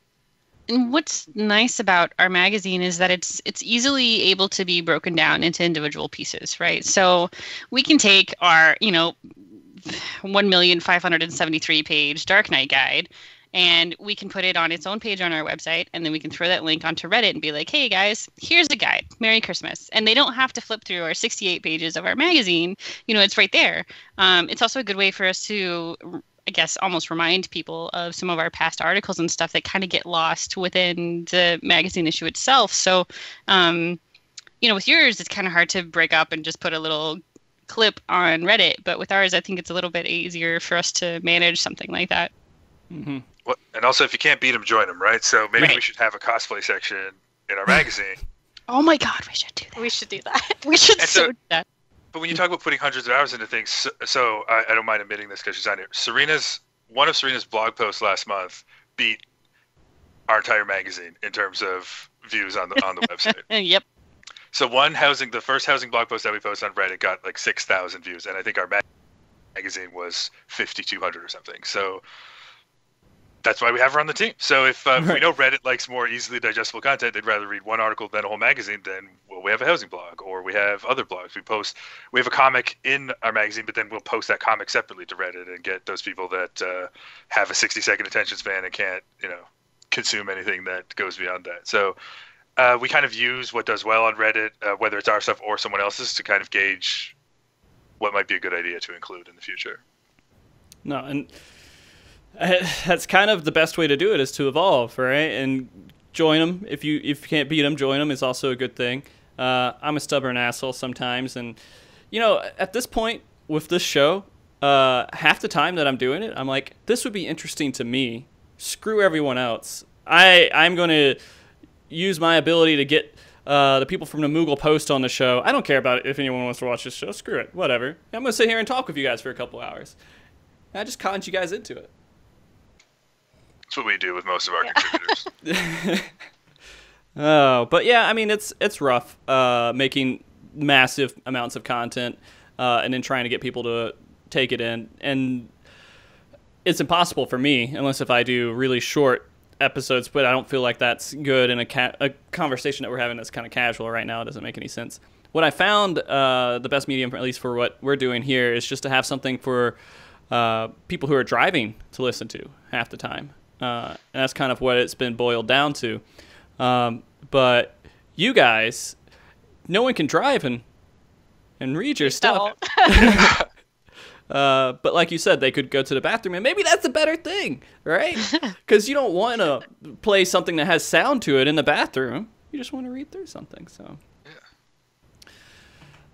what's nice about our magazine is that it's easily able to be broken down into individual pieces, right? So we can take our, 1,573 page Dark Knight guide, and we can put it on its own page on our website, and then we can throw that link onto Reddit and be like, hey guys, here's a guide. Merry Christmas. And they don't have to flip through our 68 pages of our magazine. It's right there. It's also a good way for us to, I guess, almost remind people of some of our past articles and stuff that kind of get lost within the magazine issue itself. So, with yours, it's kind of hard to break up and just put a little clip on Reddit. But with ours, I think it's a little bit easier for us to manage something like that. Mm-hmm. Well, and also, if you can't beat them, join them, right? So maybe Right. we should have a cosplay section in our magazine. Oh my God, we should do that. We should do that. We should And so so- do that. But when you talk about putting hundreds of hours into things, so I don't mind admitting this because she's on here. One of Serena's blog posts last month beat our entire magazine in terms of views on the website. Yep. So the first housing blog post that we posted on Reddit got like 6,000 views, and I think our magazine was 5,200 or something. So that's why we have her on the team. So if we know Reddit likes more easily digestible content, they'd rather read one article than a whole magazine, then we have a housing blog, or we have other blogs. We have a comic in our magazine, but then we'll post that comic separately to Reddit and get those people that have a 60-second attention span and can't, consume anything that goes beyond that. So we kind of use what does well on Reddit, whether it's our stuff or someone else's, to kind of gauge what might be a good idea to include in the future. No, and that's kind of the best way to do it, is to evolve, right? And join them. If you can't beat them, join them is also a good thing. I'm a stubborn asshole sometimes, and at this point with this show, half the time that I'm doing it, I'm like, this would be interesting to me. Screw everyone else. I'm going to use my ability to get the people from the Moogle Post on the show. I don't care about it if anyone wants to watch this show. Screw it. Whatever. I'm going to sit here and talk with you guys for a couple hours. And I just conned you guys into it. That's what we do with most of our contributors. Oh, but yeah, I mean, it's rough making massive amounts of content and then trying to get people to take it in. And it's impossible for me unless if I do really short episodes, but I don't feel like that's good in a conversation that we're having that's kind of casual right now. It doesn't make any sense. What I found the best medium, at least for what we're doing here, is just to have something for people who are driving to listen to half the time. And that's kind of what it's been boiled down to. But you guys, no one can drive and read your stuff. But like you said, they could go to the bathroom, and maybe that's a better thing, right? Because you don't want to play something that has sound to it in the bathroom. You just want to read through something. So, yeah.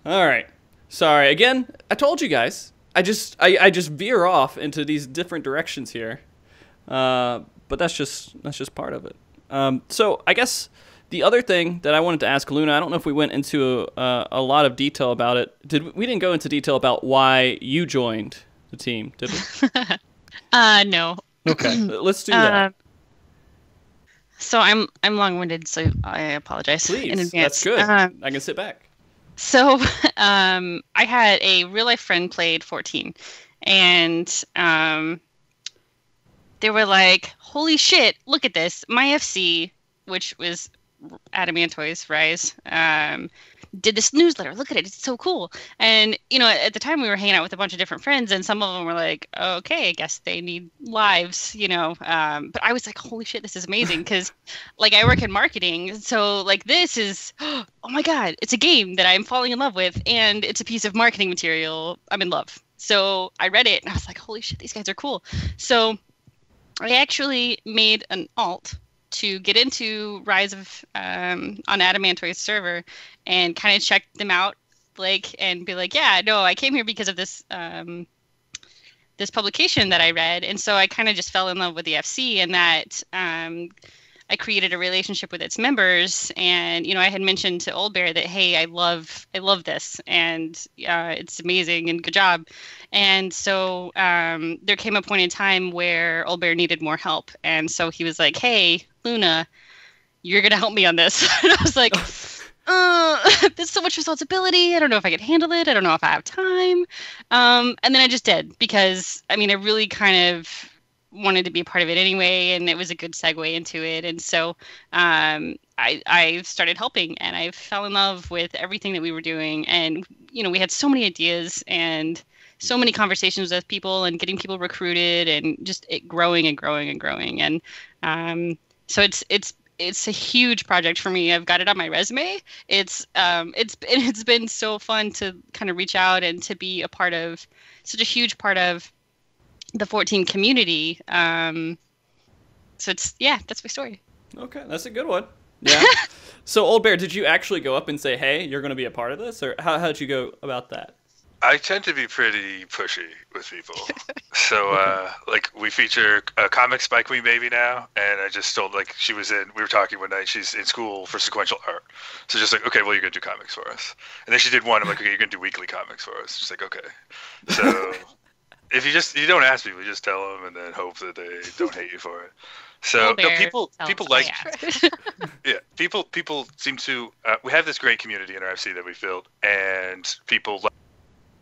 All right. Sorry again. I told you guys. I just veer off into these different directions here. But that's just part of it. So I guess the other thing that I wanted to ask Luna, I don't know if we went into a lot of detail about it. We didn't go into detail about why you joined the team, did we? No. Okay, let's do that. So I'm long-winded, so I apologize in Please, advance. that's good. I can sit back. So I had a real-life friend played 14, and they were like, holy shit, look at this. My FC, which was Adamantoy's Rise, did this newsletter. Look at it. It's so cool. And, at the time we were hanging out with a bunch of different friends, and some of them were like, okay, I guess they need lives, But I was like, holy shit, this is amazing. Because, I work in marketing. So, this is, oh my God, it's a game that I'm falling in love with. And it's a piece of marketing material. I'm in love. So I read it, and I was like, holy shit, these guys are cool. So I actually made an alt to get into Rise of on Adamantoy's server and kind of check them out, like, and be like, yeah, no, I came here because of this this publication that I read, and so I kind of just fell in love with the FC, and that I created a relationship with its members. And I had mentioned to Oldbear that, hey, I love this, and it's amazing and good job. And so there came a point in time where Oldbear needed more help, and so he was like, hey, Luna, you're gonna help me on this. And I was like, there's so much responsibility. I don't know if I can handle it. I don't know if I have time. And then I just did, because I really kind of wanted to be a part of it anyway, and it was a good segue into it. And so I started helping, and I fell in love with everything that we were doing. And we had so many ideas and so many conversations with people, and getting people recruited, and just it growing and growing and growing. And so it's a huge project for me. I've got it on my resume. It's been so fun to kind of reach out and to be a part of such a huge part of the 14 community. So that's my story. Okay, that's a good one. Yeah. So Oldbear, did you actually go up and say, hey, you're going to be a part of this? Or how'd you go about that? I tend to be pretty pushy with people. So, like, we feature comics by Queen Baby now, and I just told, like, we were talking one night, she's in school for sequential art. So just like, okay, well, you're going to do comics for us. And then she did one, I'm like, okay, you're going to do weekly comics for us. She's like, okay. So if you don't ask people, you just tell them and then hope that they don't hate you for it. So no, people like, yeah, people seem to, we have this great community in our FC that we built, and people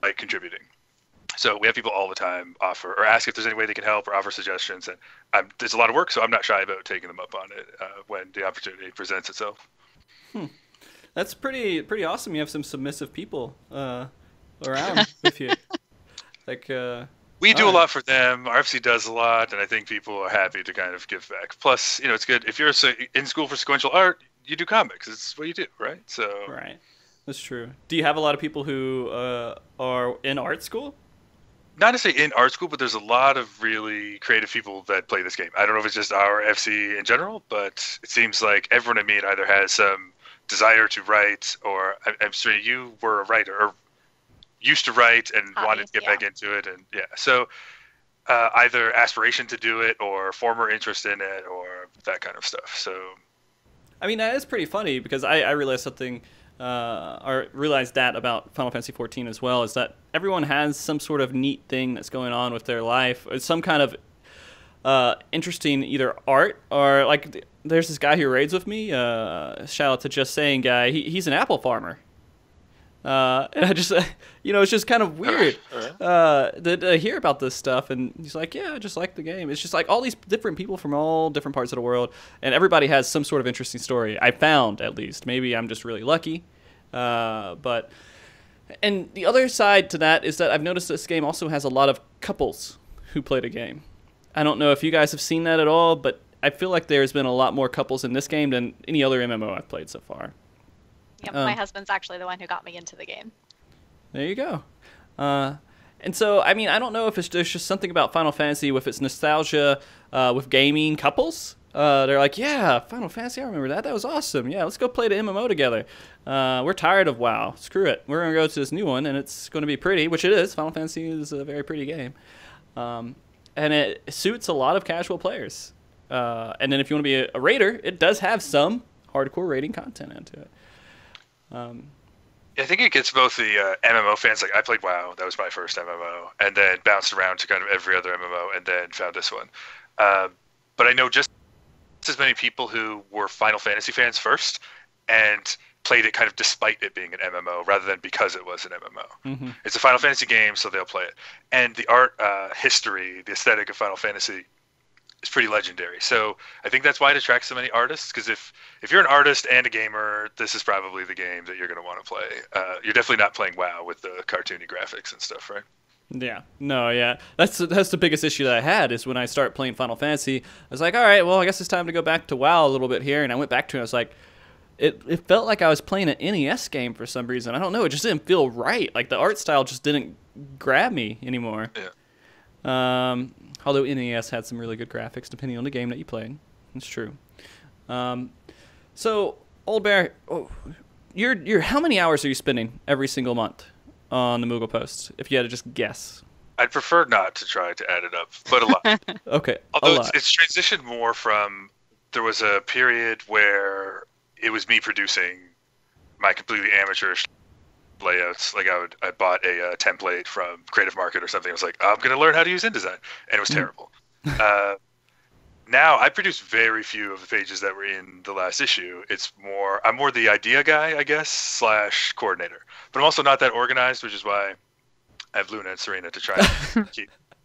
like contributing. So we have people all the time offer or ask if there's any way they can help or offer suggestions, and there's a lot of work, so I'm not shy about taking them up on it when the opportunity presents itself. That's pretty awesome. You have some submissive people around with you. Like we do a lot for them. RFC does a lot, and I think people are happy to kind of give back. Plus, it's good if you're in school for sequential art, you do comics. It's what you do, right? So right. That's true. Do you have a lot of people who are in art school? Not necessarily in art school, but there's a lot of really creative people that play this game. I don't know if it's just our FC in general, but it seems like everyone I meet either has some desire to write, or I'm sorry, you were a writer or used to write and wanted to get back into it, and so either aspiration to do it or former interest in it or that kind of stuff. So, that is pretty funny, because I realized something. Or realized that about Final Fantasy XIV as well, is that everyone has some sort of neat thing that's going on with their life, or some kind of interesting either art, or like there's this guy who raids with me, shout out to Just Saying guy, he's an apple farmer. And I just, it's just kind of weird that I hear about this stuff, and he's like, yeah, I just like the game. It's just like all these different people from all different parts of the world, and everybody has some sort of interesting story. I found, at least. Maybe I'm just really lucky. But and the other side to that is that I've noticed this game also has a lot of couples who play the game. I don't know if you guys have seen that at all, but I feel like there's been a lot more couples in this game than any other MMO I've played so far. Yep, my husband's actually the one who got me into the game. There you go. And so, I don't know if there's just something about Final Fantasy with its nostalgia with gaming couples. They're like, yeah, Final Fantasy, I remember that. That was awesome. Yeah, let's go play the MMO together. We're tired of WoW. Screw it. We're going to go to this new one, and it's going to be pretty, which it is. Final Fantasy is a very pretty game. And it suits a lot of casual players. And then if you want to be a raider, it does have some hardcore raiding content into it. I think it gets both the MMO fans. Like, I played WoW, that was my first MMO, and then bounced around to kind of every other MMO, and then found this one. But I know just as many people who were Final Fantasy fans first and played it kind of despite it being an MMO rather than because it was an MMO. Mm-hmm. It's a Final Fantasy game, so they'll play it. And the art history, the aesthetic of Final Fantasy is pretty legendary. So I think that's why it attracts so many artists, because if you're an artist and a gamer, this is probably the game that you're going to want to play. You're definitely not playing WoW with the cartoony graphics and stuff, right? Yeah. No, yeah. That's the biggest issue that I had, is when I start playing Final Fantasy, I was like, all right, well, I guess it's time to go back to WoW a little bit here. And I went back to it, and I was like, it felt like I was playing an NES game for some reason. I don't know. It just didn't feel right. Like, the art style just didn't grab me anymore. Yeah. Although NES had some really good graphics, depending on the game that you played. It's true. So, Oldbear, you're how many hours are you spending every single month on the Moogle Post? If you had to just guess. I'd prefer not to try to add it up, but a lot. Okay, although it's transitioned more from, there was a period where it was me producing my completely amateurish layouts. Like I bought a template from Creative Market or something. I was like, I'm going to learn how to use InDesign, and it was terrible. Now I produce very few of the pages that were in the last issue. I'm more the idea guy, I guess, / coordinator. But I'm also not that organized, which is why I have Luna and Serena to try and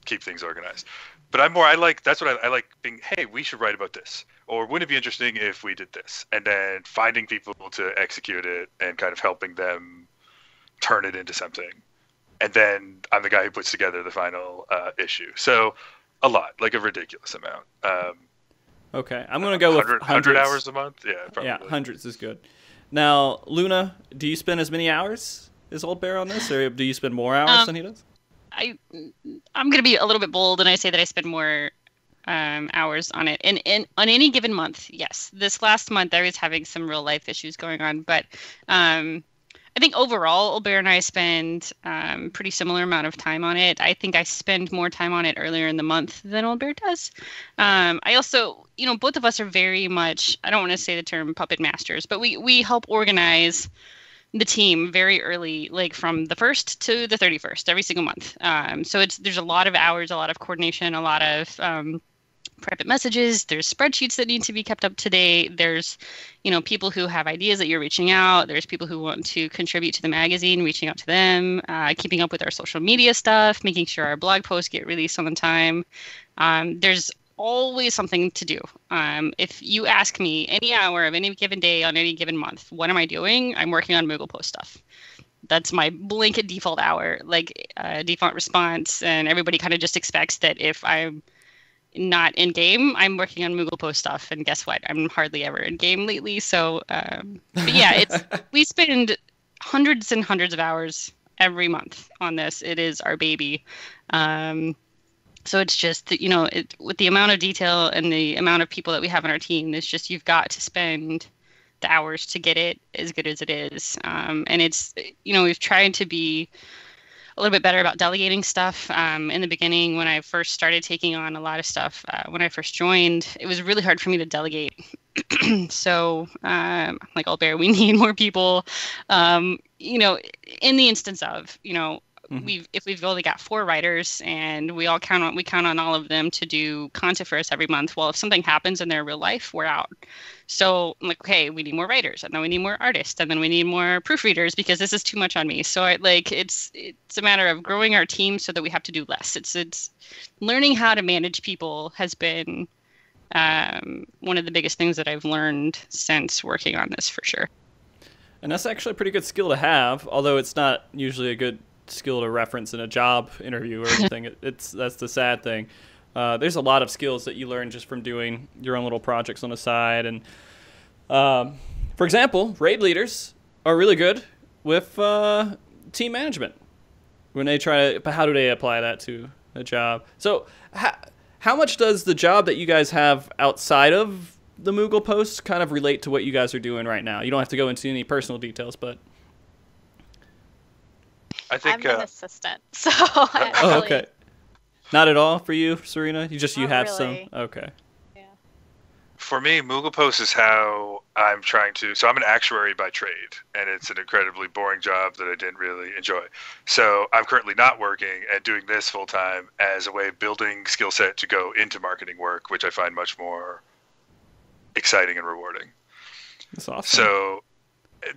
keep things organized. But I like being, hey, we should write about this. Or wouldn't it be interesting if we did this? And then finding people to execute it and kind of helping them turn it into something. And then I'm the guy who puts together the final issue. So a lot, like a ridiculous amount. Okay, I'm going to go with 100 hours a month? Yeah, probably. Yeah, hundreds is good. Now, Luna, do you spend as many hours as Oldbear on this, or do you spend more hours than he does? I'm going to be a little bit bold, and I say that I spend more hours on it. And on any given month, yes. This last month, I was having some real life issues going on, but I think overall, Oldbear and I spend pretty similar amount of time on it. I think I spend more time on it earlier in the month than Oldbear does. I also, both of us are very much, I don't want to say the term puppet masters, but we help organize the team very early, like from the 1st to the 31st, every single month. So there's a lot of hours, a lot of coordination, a lot of private messages. There's spreadsheets that need to be kept up to date. There's, people who have ideas that you're reaching out. There's people who want to contribute to the magazine, reaching out to them, keeping up with our social media stuff, making sure our blog posts get released on the time. There's always something to do. If you ask me any hour of any given day on any given month, what am I doing? I'm working on Moogle Post stuff. That's my blanket default hour, default response. And everybody kind of just expects that if I'm not in game, I'm working on Moogle Post stuff. And guess what? I'm hardly ever in game lately. So, but yeah, we spend hundreds and hundreds of hours every month on this. It is our baby. So it's just, with the amount of detail and the amount of people that we have on our team, it's just, you've got to spend the hours to get it as good as it is. And it's, we've tried to be a little bit better about delegating stuff. In the beginning, when I first started taking on a lot of stuff, when I first joined, it was really hard for me to delegate. So, like Oldbear, we need more people. In the instance of, if we've only got 4 writers and we count on all of them to do content for us every month. Well, if something happens in their real life, we're out. So I'm like, okay, we need more writers, and then we need more artists, and then we need more proofreaders because this is too much on me. So it's a matter of growing our team so that we have to do less. It's learning how to manage people has been one of the biggest things that I've learned since working on this, for sure. And that's actually a pretty good skill to have, although it's not usually a good skill to reference in a job interview or anything. That's the sad thing. There's a lot of skills that you learn just from doing your own little projects on the side. And for example, raid leaders are really good with team management when they but how do they apply that to a job? So how much does the job that you guys have outside of the Moogle Post kind of relate to what you guys are doing right now? You don't have to go into any personal details, but I think I'm an assistant, so okay. Not at all for you, Serena? You have really. some? Okay. Yeah. For me, Moogle Post is how I'm trying to... So I'm an actuary by trade, and it's an incredibly boring job that I didn't really enjoy. So I'm currently not working and doing this full-time as a way of building skill set to go into marketing work, which I find much more exciting and rewarding. That's awesome. So...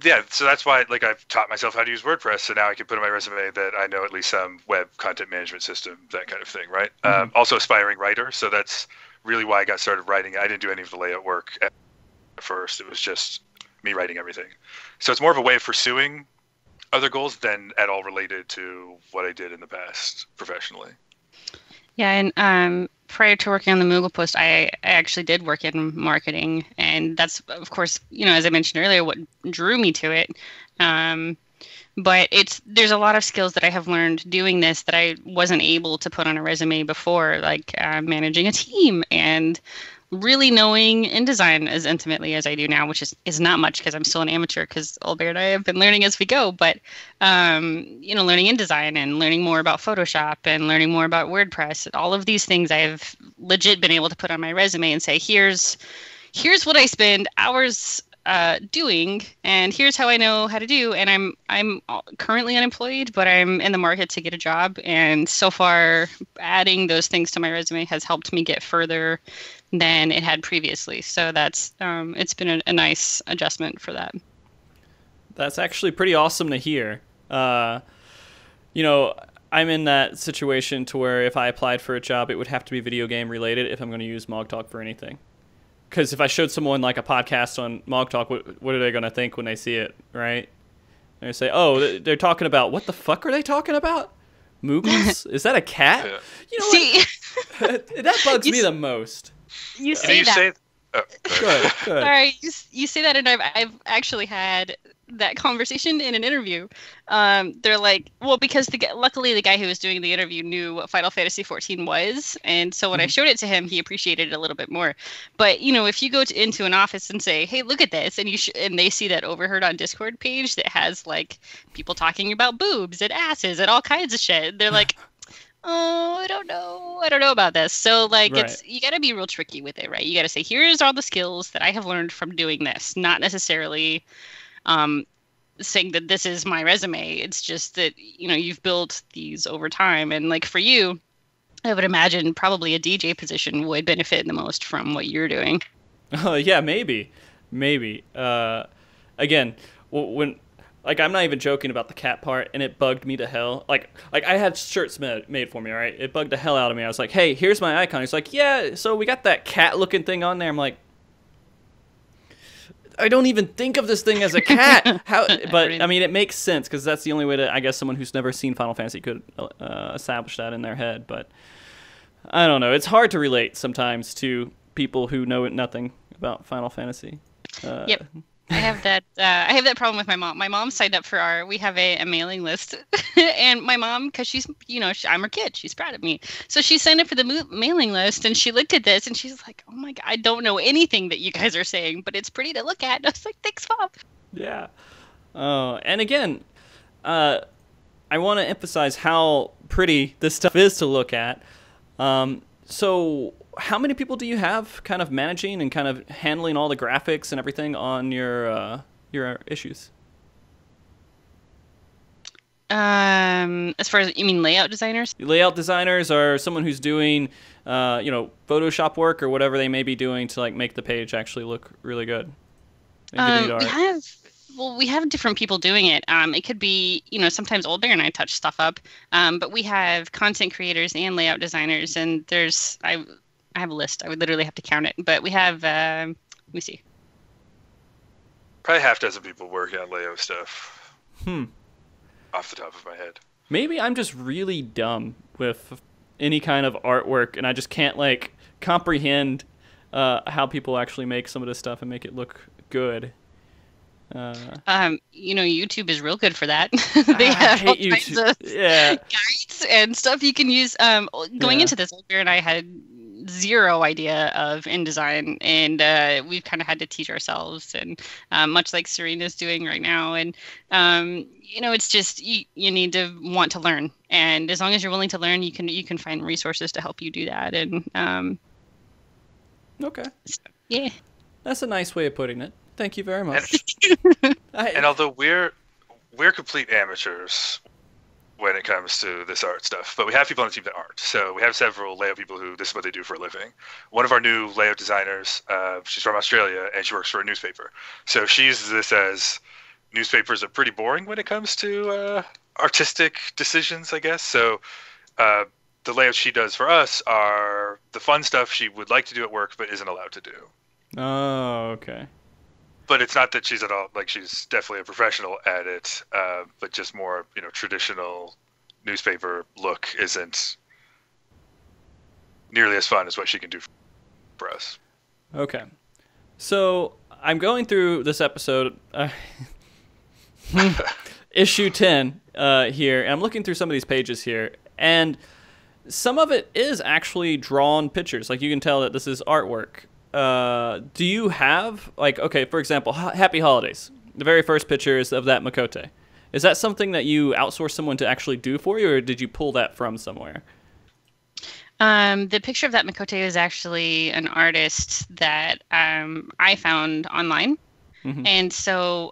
yeah, so that's why I've taught myself how to use WordPress, so now I can put on my resume that I know at least some web content management system, that kind of thing, right? Mm-hmm. Also aspiring writer, so that's really why I got started writing. I didn't do any of the layout work at first. It was just me writing everything. So it's more of a way of pursuing other goals than at all related to what I did in the past professionally. Yeah, and prior to working on the Moogle Post, I actually did work in marketing, and that's, of course, as I mentioned earlier, what drew me to it. But there's a lot of skills that I have learned doing this that I wasn't able to put on a resume before, like managing a team and really knowing InDesign as intimately as I do now, which is not much because I'm still an amateur because Oldbear and I have been learning as we go. But, learning InDesign and learning more about Photoshop and learning more about WordPress, all of these things I have legit been able to put on my resume and say, here's what I spend hours doing, and here's how I know how to do. And I'm currently unemployed, but I'm in the market to get a job. And so far, adding those things to my resume has helped me get further than it had previously. So that's it's been a nice adjustment for that. That's actually pretty awesome to hear. I'm in that situation to where if I applied for a job, it would have to be video game related if I'm going to use MogTalk for anything. Because if I showed someone like a podcast on MogTalk, what are they going to think when they see it, right? They say, "Oh, they're talking about what the fuck are they talking about? Moogles? Is that a cat?" Yeah. You know what? That bugs me the most. You say that. Go ahead. Sorry, you say that, and I've actually had that conversation in an interview. They're like, well, because luckily the guy who was doing the interview knew what Final Fantasy XIV was, and so when I showed it to him, he appreciated it a little bit more. But if you go into an office and say, "Hey, look at this," and and they see that overheard on Discord page that has like people talking about boobs and asses and all kinds of shit, they're like, "Oh, I don't know about this." So like, right. you got to be real tricky with it, right? You got to say, here's all the skills that I have learned from doing this, not necessarily saying that this is my resume. It's just that, you've built these over time. And like for you, I would imagine probably a DJ position would benefit the most from what you're doing. Yeah, maybe. Again, when... Like, I'm not even joking about the cat part, and it bugged me to hell. Like I had shirts made for me, all right? It bugged the hell out of me. I was like, "Hey, here's my icon." He's like, "Yeah, so we got that cat-looking thing on there." I'm like, I don't even think of this thing as a cat. How? But, I mean, it makes sense, because that's the only way that, I guess, someone who's never seen Final Fantasy could establish that in their head. But, I don't know. It's hard to relate sometimes to people who know nothing about Final Fantasy. Yep. I have that problem with my mom. My mom signed up for we have a mailing list, and my mom, because she's, I'm her kid, she's proud of me. So she signed up for the mailing list, and she looked at this, and she's like, "Oh my God, I don't know anything that you guys are saying, but it's pretty to look at." And I was like, "Thanks, Mom." Yeah. And again, I want to emphasize how pretty this stuff is to look at. So how many people do you have kind of managing and kind of handling all the graphics and everything on your issues? As far as, you mean layout designers? Layout designers are someone who's doing, Photoshop work or whatever they may be doing to like make the page actually look really good. We have different people doing it. It could be, sometimes Oldbear and I touch stuff up, but we have content creators and layout designers, and I have a list. I would literally have to count it, but we have, let me see. Probably half dozen people working on layout stuff. Off the top of my head. Maybe I'm just really dumb with any kind of artwork, and I just can't like comprehend how people actually make some of this stuff and make it look good. YouTube is real good for that. They have all kinds of guides and stuff you can use. Going into this, Oldbear and I had zero idea of InDesign, and we've kind of had to teach ourselves, and much like Serena's doing right now. And it's just you need to want to learn, and as long as you're willing to learn, you can find resources to help you do that. And okay, yeah, that's a nice way of putting it. Thank you very much. And although we're complete amateurs when it comes to this art stuff, but we have people on the team that aren't. So we have several layout people who this is what they do for a living. One of our new layout designers, she's from Australia, and she works for a newspaper. So she uses this as newspapers are pretty boring when it comes to artistic decisions, I guess. So the layouts she does for us are the fun stuff she would like to do at work but isn't allowed to do. Oh, okay. But it's not that she's at all, like, she's definitely a professional at it, but just more, traditional newspaper look isn't nearly as fun as what she can do for us. Okay. So I'm going through this episode, issue 10 here, and I'm looking through some of these pages here, and some of it is actually drawn pictures. Like, you can tell that this is artwork. do you have, like, okay, for example, Happy Holidays, the very first picture is of that Makote. Is that something that you outsource someone to actually do for you, or did you pull that from somewhere? The picture of that Makote is actually an artist that I found online. Mm-hmm. And so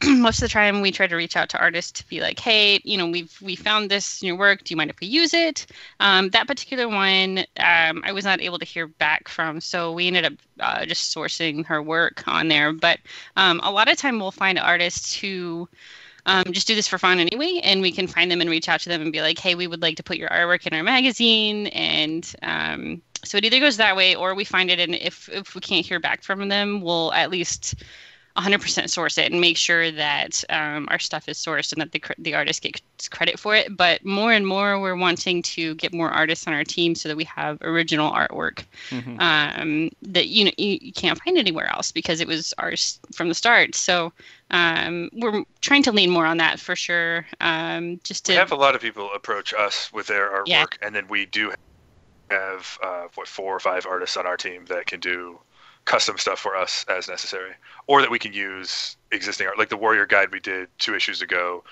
most of the time we try to reach out to artists to be like, hey, you know, we found this in your work. Do you mind if we use it? That particular one, I was not able to hear back from. So we ended up just sourcing her work on there. But a lot of time we'll find artists who just do this for fun anyway, and we can find them and reach out to them and be like, hey, we would like to put your artwork in our magazine. And so it either goes that way, or we find it, and if we can't hear back from them, we'll at least 100% source it and make sure that our stuff is sourced and that the artist gets credit for it. But more and more, we're wanting to get more artists on our team so that we have original artwork that you can't find anywhere else because it was ours from the start. So we're trying to lean more on that for sure. We have a lot of people approach us with their artwork, and then we do have 4 or 5 artists on our team that can do custom stuff for us as necessary, or that we can use existing art. Like the Warrior Guide we did 2 issues ago,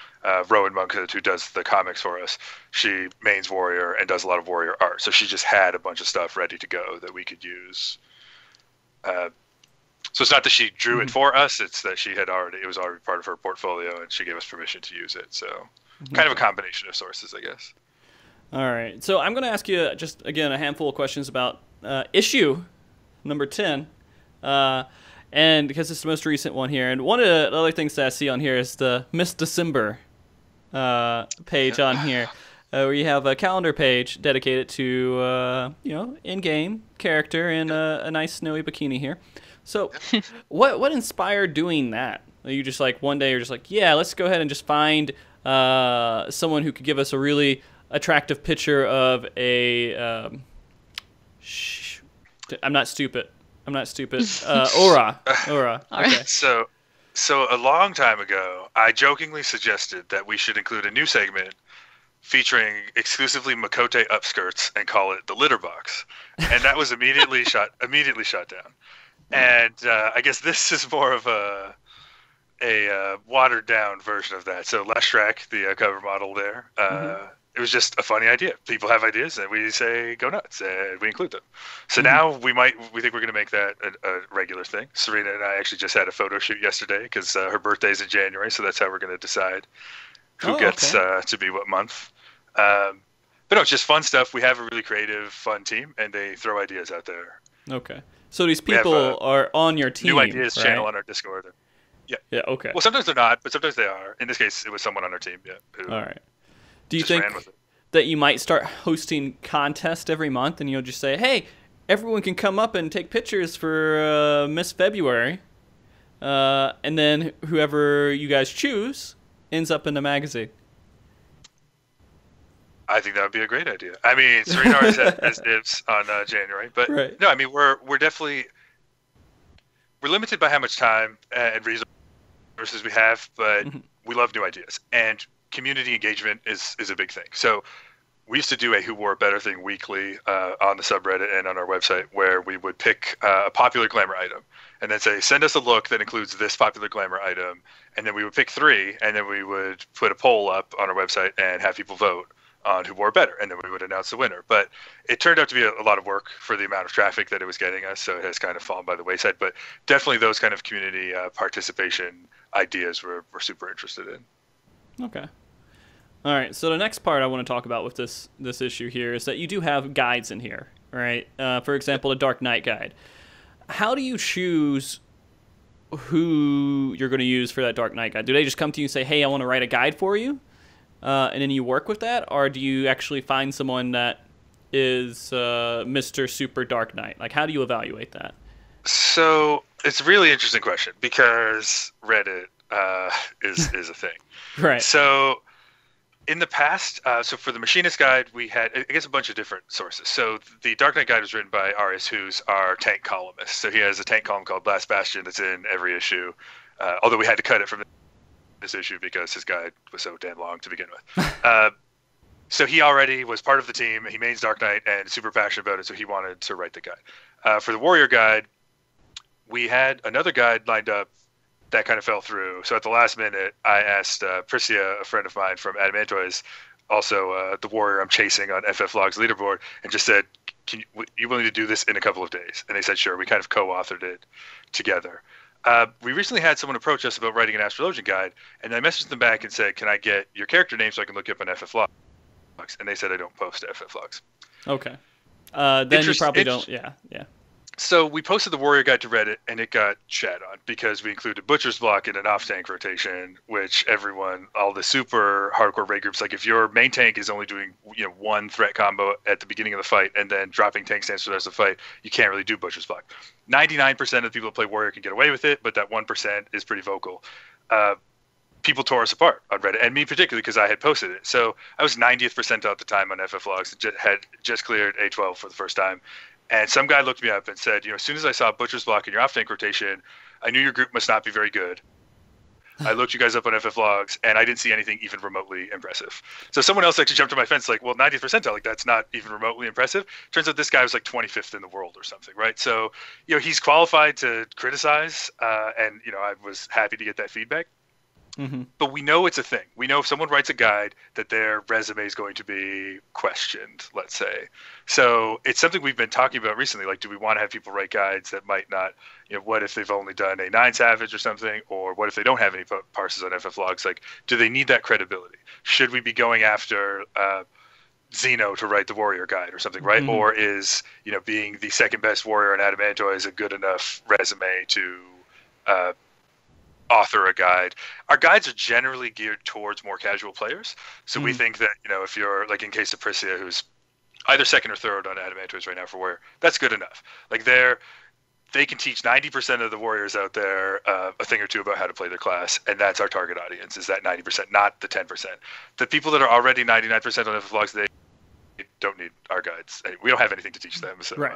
Rowan Monk, who does the comics for us, she mains Warrior and does a lot of Warrior art. So she just had a bunch of stuff ready to go that we could use. So it's not that she drew it for us, it's that it was already part of her portfolio and she gave us permission to use it. So kind of a combination of sources, I guess. All right. So I'm going to ask you just, again, a handful of questions about issue number 10. And because it's the most recent one here, and one of the other things that I see on here is the Miss December page on here, where you have a calendar page dedicated to in-game character in a nice snowy bikini here. So, what inspired doing that? Are you just like one day you're just like, yeah, let's go ahead and just find someone who could give us a really attractive picture of a I'm not stupid. Aura. Okay. So a long time ago, I jokingly suggested that we should include a new segment featuring exclusively Makote upskirts and call it the litter box, and that was immediately shot down. And I guess this is more of a watered down version of that. So Leshrac, the cover model there, it was just a funny idea. People have ideas, and we say go nuts, and we include them. So now we think we're going to make that a regular thing. Serena and I actually just had a photo shoot yesterday because her birthday's in January, so that's how we're going to decide who gets to be what month. But no, it's just fun stuff. We have a really creative, fun team, and they throw ideas out there. Okay. So these people are on your team, New ideas right? channel on our Discord. Yeah. Yeah, okay. Well, sometimes they're not, but sometimes they are. In this case, it was someone on our team, All right. Do you think that you might start hosting contests every month, and you'll just say, hey, everyone can come up and take pictures for Miss February, and then whoever you guys choose ends up in the magazine? I think that would be a great idea. I mean, Serena always has dibs on January, but no, I mean, we're definitely limited by how much time and resources we have, but we love new ideas, and community engagement is a big thing. So we used to do a Who Wore a Better thing weekly on the subreddit and on our website, where we would pick a popular glamour item and then say, send us a look that includes this popular glamour item, and then we would pick 3, and then we would put a poll up on our website and have people vote on Who Wore Better, and then we would announce the winner. But it turned out to be a lot of work for the amount of traffic that it was getting us, so it has kind of fallen by the wayside. But definitely those kind of community participation ideas we're super interested in. Okay. All right, so the next part I want to talk about with this issue here is that you do have guides in here, right? For example, the Dark Knight guide. How do you choose who you're going to use for that Dark Knight guide? Do they just come to you and say, hey, I want to write a guide for you? And then you work with that? Or do you actually find someone that is Mr. Super Dark Knight? Like, how do you evaluate that? So it's a really interesting question because Reddit is a thing. Right. So in the past, so for the Machinist Guide, we had, I guess, a bunch of different sources. So the Dark Knight Guide was written by Arius, who's our tank columnist. So he has a tank column called Last Bastion that's in every issue, although we had to cut it from this issue because his guide was so damn long to begin with. So he already was part of the team. He mains Dark Knight and super passionate about it, so he wanted to write the guide. For the Warrior guide, we had another guide lined up that kind of fell through. So at the last minute, I asked Priscia, a friend of mine from Adamantoys, also the Warrior I'm chasing on FFLog's leaderboard, and just said, you willing to do this in a couple of days? And they said, sure. We kind of co-authored it together. We recently had someone approach us about writing an Astrologian guide, and I messaged them back and said, can I get your character name so I can look you up on FFLog? And they said I don't post to FFLogs. Okay. Then you probably don't. Yeah. So we posted the Warrior Guide to Reddit, and it got shat on because we included Butcher's Block in an off-tank rotation, which everyone, all the super hardcore raid groups, like if your main tank is only doing one threat combo at the beginning of the fight and then dropping tank stance for the rest of the fight, you can't really do Butcher's Block. 99% of the people that play Warrior can get away with it, but that 1% is pretty vocal. People tore us apart on Reddit, and me particularly because I had posted it. So I was 90th percentile at the time on FFLogs and had just cleared A12 for the first time. And some guy looked me up and said, as soon as I saw Butcher's Block in your off-tank rotation, I knew your group must not be very good. I looked you guys up on FFLogs, and I didn't see anything even remotely impressive. So someone else actually jumped to my fence like, well, 90th percentile, like that's not even remotely impressive. Turns out this guy was like 25th in the world or something, right? So, he's qualified to criticize, and, I was happy to get that feedback. Mm-hmm. But we know it's a thing. We know if someone writes a guide that their resume is going to be questioned, let's say. So it's something we've been talking about recently. Like, do we want to have people write guides that might not, what if they've only done a 9 Savage or something? Or what if they don't have any parses on FFLogs? Like, do they need that credibility? Should we be going after Xeno to write the Warrior guide or something, right? Mm-hmm. Or is, being the second best Warrior in Adamantoys a good enough resume to author a guide? Our guides are generally geared towards more casual players. So we think that, if you're like in case of Priscia, who's either second or third on Adamantoys right now for Warrior, that's good enough. Like they can teach 90% of the Warriors out there a thing or two about how to play their class. And that's our target audience, is that 90%, not the 10%. The people that are already 99% on FFLogs, they don't need our guides. We don't have anything to teach them. So, right.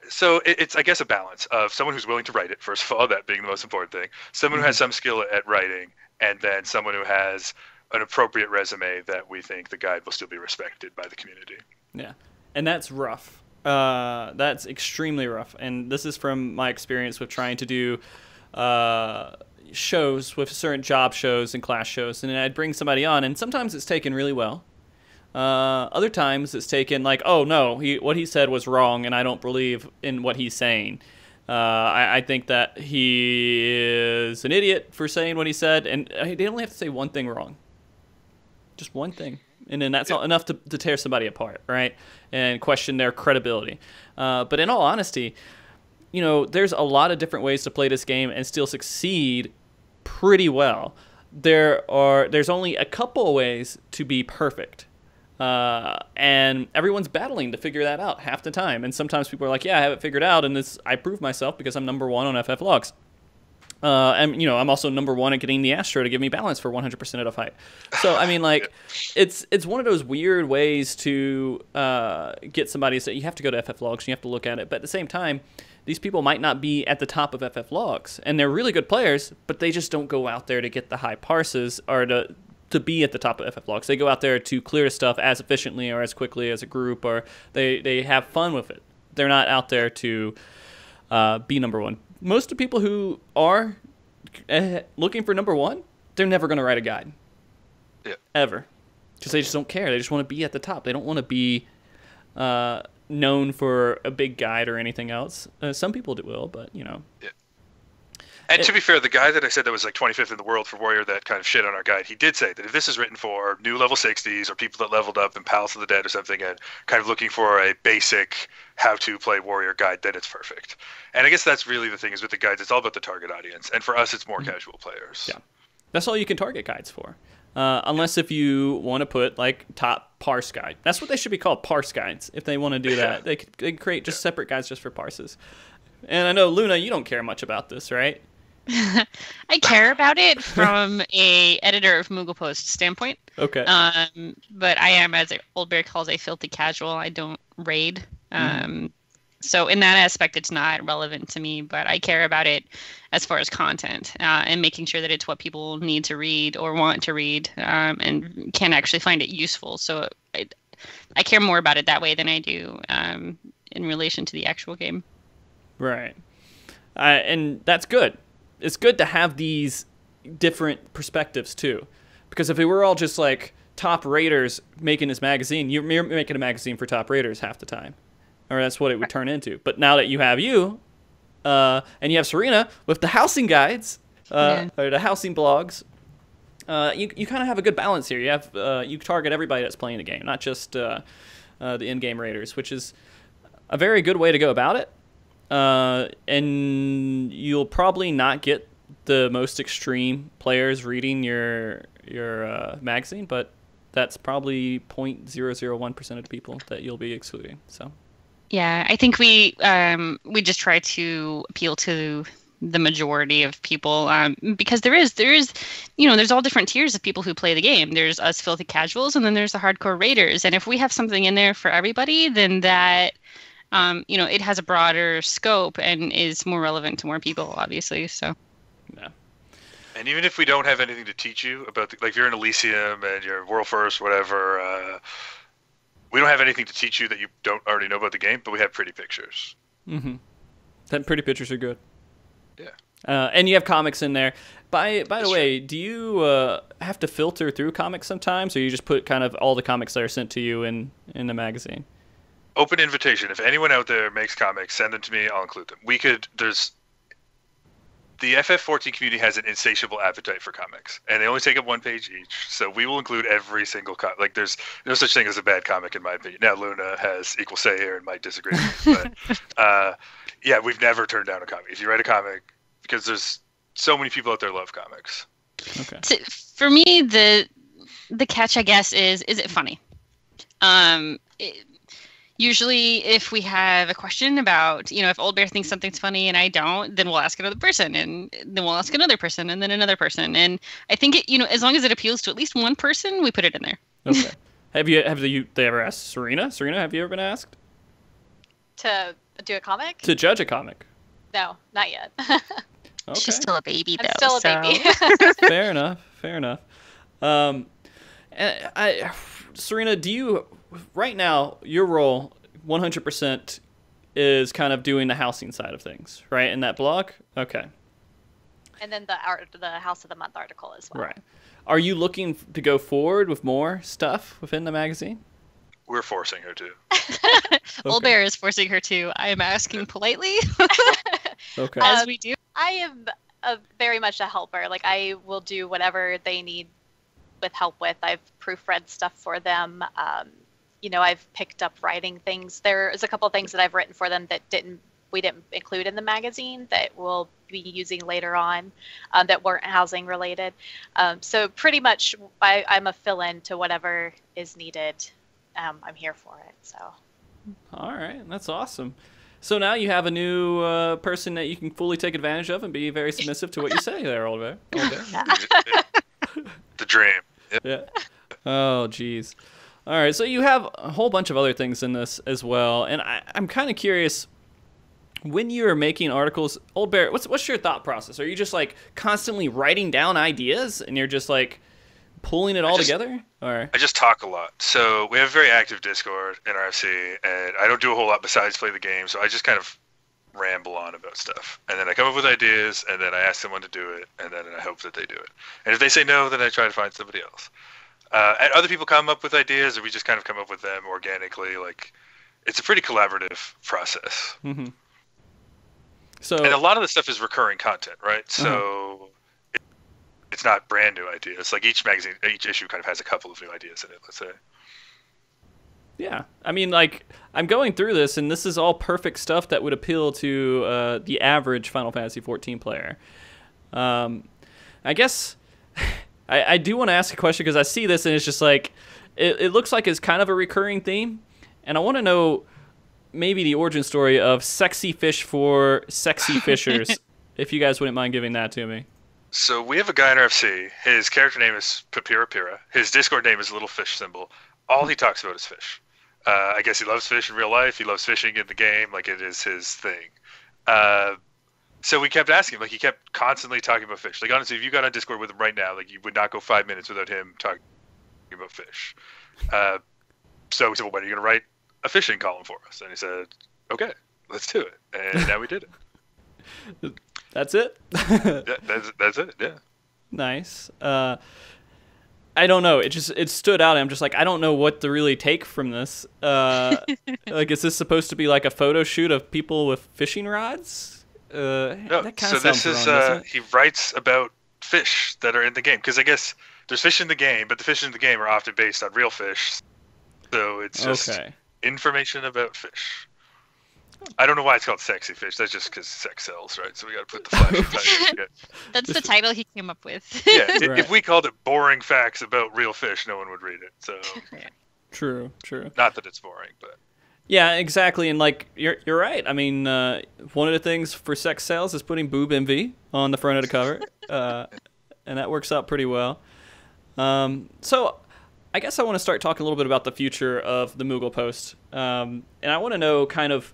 So it's, I guess, a balance of someone who's willing to write it, first of all, that being the most important thing, someone who has some skill at writing, and then someone who has an appropriate resume that we think the guide will still be respected by the community. Yeah, and that's rough. That's extremely rough. And this is from my experience with trying to do shows with certain job shows and class shows. And I'd bring somebody on, and sometimes it's taken really well. Other times it's taken like, oh no, what he said was wrong, and I don't believe in what he's saying. I think that he is an idiot for saying what he said, and they only have to say one thing wrong, just one thing, and then that's not enough to tear somebody apart, right? And question their credibility. But in all honesty, there's a lot of different ways to play this game and still succeed pretty well. There's only a couple of ways to be perfect. And everyone's battling to figure that out half the time. And sometimes people are like, yeah, I have it figured out, and I prove myself because I'm number 1 on FFLogs. And, I'm also number 1 at getting the Astro to give me balance for 100% of the fight. So, I mean, like, it's one of those weird ways to get somebody to say, you have to go to FFLogs, you have to look at it. But at the same time, these people might not be at the top of FFLogs, and they're really good players, but they just don't go out there to get the high parses or to be at the top of FFLogs. They go out there to clear stuff as efficiently or as quickly as a group, or they have fun with it. They're not out there to be number 1. Most of the people who are looking for number 1, they're never going to write a guide. Yeah. Ever. Because they just don't care. They just want to be at the top. They don't want to be known for a big guide or anything else. Some people will, but, Yeah. And to be fair, the guy that I said that was like 25th in the world for Warrior that kind of shit on our guide, he did say that if this is written for new level 60s or people that leveled up in Palace of the Dead or something and kind of looking for a basic how-to play Warrior guide, then it's perfect. And I guess that's really the thing is with the guides, it's all about the target audience. And for us, it's more casual players. Yeah. That's all you can target guides for. Unless if you want to put like top parse guide. That's what they should be called, parse guides, if they want to do that. They could create just separate guides just for parses. And I know, Luna, you don't care much about this, right? I care about it from a editor of Moogle Post standpoint. Okay. But I am, as Oldbear calls, a filthy casual. I don't raid. So in that aspect, it's not relevant to me, but I care about it as far as content and making sure that it's what people need to read or want to read and can actually find it useful. So I care more about it that way than I do in relation to the actual game. Right. And that's good. It's good to have these different perspectives too, because if we were all just like top raters making this magazine, you're making a magazine for top raters half the time, or that's what it would turn into. But now that you have you, and you have Serena with the housing guides, or the housing blogs, you kind of have a good balance here. You have you target everybody that's playing the game, not just the in-game raters, which is a very good way to go about it. And you'll probably not get the most extreme players reading your magazine, but that's probably 0.001% of the people that you'll be excluding. So, yeah, I think we just try to appeal to the majority of people, because there is there's all different tiers of people who play the game. There's us filthy casuals, and then there's the hardcore raiders. And if we have something in there for everybody, then that it has a broader scope and is more relevant to more people, obviously. So. Yeah. And even if we don't have anything to teach you about, like if you're in Elysium and you're world first, whatever, we don't have anything to teach you that you don't already know about the game, but we have pretty pictures. Mm-hmm. That pretty pictures are good. Yeah. And you have comics in there. By the way, do you have to filter through comics sometimes, or you just put kind of all the comics that are sent to you in the magazine? Open invitation. If anyone out there makes comics, send them to me. I'll include them. The FF14 community has an insatiable appetite for comics, and they only take up one page each. So we will include every single comic. Like, there's no such thing as a bad comic, in my opinion. Now, Luna has equal say here and might disagree. But yeah, we've never turned down a comic. If you write a comic, because there's so many people out there love comics. Okay. So for me, the catch, I guess, is it funny? Usually, if we have a question about, if Oldbear thinks something's funny and I don't, then we'll ask another person, and then we'll ask another person, and then another person. And I think as long as it appeals to at least one person, we put it in there. Okay. Have they ever asked Serena? Serena, have you ever been asked To do a comic? to judge a comic? No, not yet. Okay. She's still a baby, though. I'm still a baby. Fair enough. And Serena, do you right now your role 100% is kind of doing the housing side of things, right? In that blog? Okay. And then the House of the Month article as well. Right. Are you looking to go forward with more stuff within the magazine? We're forcing her to. Oldbear is forcing her to. I am asking politely. Okay. As we do. I am very much a helper. Like, I will do whatever they need with help with. I've proofread stuff for them. I've picked up writing things. There's a couple things that I've written for them that we didn't include in the magazine that we'll be using later on, that weren't housing related. So pretty much I'm a fill-in to whatever is needed. I'm here for it. So. All right, that's awesome. So now you have a new person that you can fully take advantage of and be very submissive to what you say there, Oldbear. The dream. Yep. Yeah. Oh, geez. All right, so you have a whole bunch of other things in this as well, and I'm kind of curious, when you're making articles, Oldbear, what's your thought process? Are you just like constantly writing down ideas and you're just like pulling it all together? Or I just talk a lot. So we have a very active Discord in RFC, and I don't do a whole lot besides play the game, so I just kind of ramble on about stuff. And then I come up with ideas, and then I ask someone to do it, and then I hope that they do it. And if they say no, then I try to find somebody else. And other people come up with ideas, or we just kind of come up with them organically. Like, it's a pretty collaborative process. Mm-hmm. So, and a lot of the stuff is recurring content, right? So it's not brand new ideas. Like, each issue kind of has a couple of new ideas in it, let's say. Yeah. I mean, like, I'm going through this, and this is all perfect stuff that would appeal to the average Final Fantasy XIV player. I guess I do want to ask a question, because I see this, and it's just like, it looks like it's kind of a recurring theme, and I want to know maybe the origin story of Sexy Fish for Sexy Fishers, if you guys wouldn't mind giving that to me. So we have a guy in RFC. His character name is Papira Pira. His Discord name is a little fish symbol. All he talks about is fish. I guess he loves fish in real life. He loves fishing in the game. Like, it is his thing. So we kept asking him. Like, he kept constantly talking about fish. Like, honestly, if you got on Discord with him right now, like, you would not go 5 minutes without him talking about fish. So we said, well, when are you going to write a fishing column for us? And he said, okay, let's do it. And now we did it. That's it? That's it, yeah. Nice. I don't know. It stood out. I'm just like, I don't know what to really take from this. Like, is this supposed to be like a photo shoot of people with fishing rods? No, that kind so of this sounds is, wrong, doesn't it? he writes about fish that are in the game. Because I guess there's fish in the game, but the fish in the game are often based on real fish. So it's just information about fish. I don't know why it's called Sexy Fish. That's just because sex sells, right? So we got to put the flashy title. That's the title he came up with. Yeah, Right. if we called it Boring Facts About Real Fish, no one would read it. So True. not that it's boring, but Yeah, exactly. And like, you're right. I mean, one of the things for sex sales is putting boob envy on the front of the cover, and that works out pretty well. So I guess I want to start talking a little bit about the future of the Moogle Post, and I want to know kind of.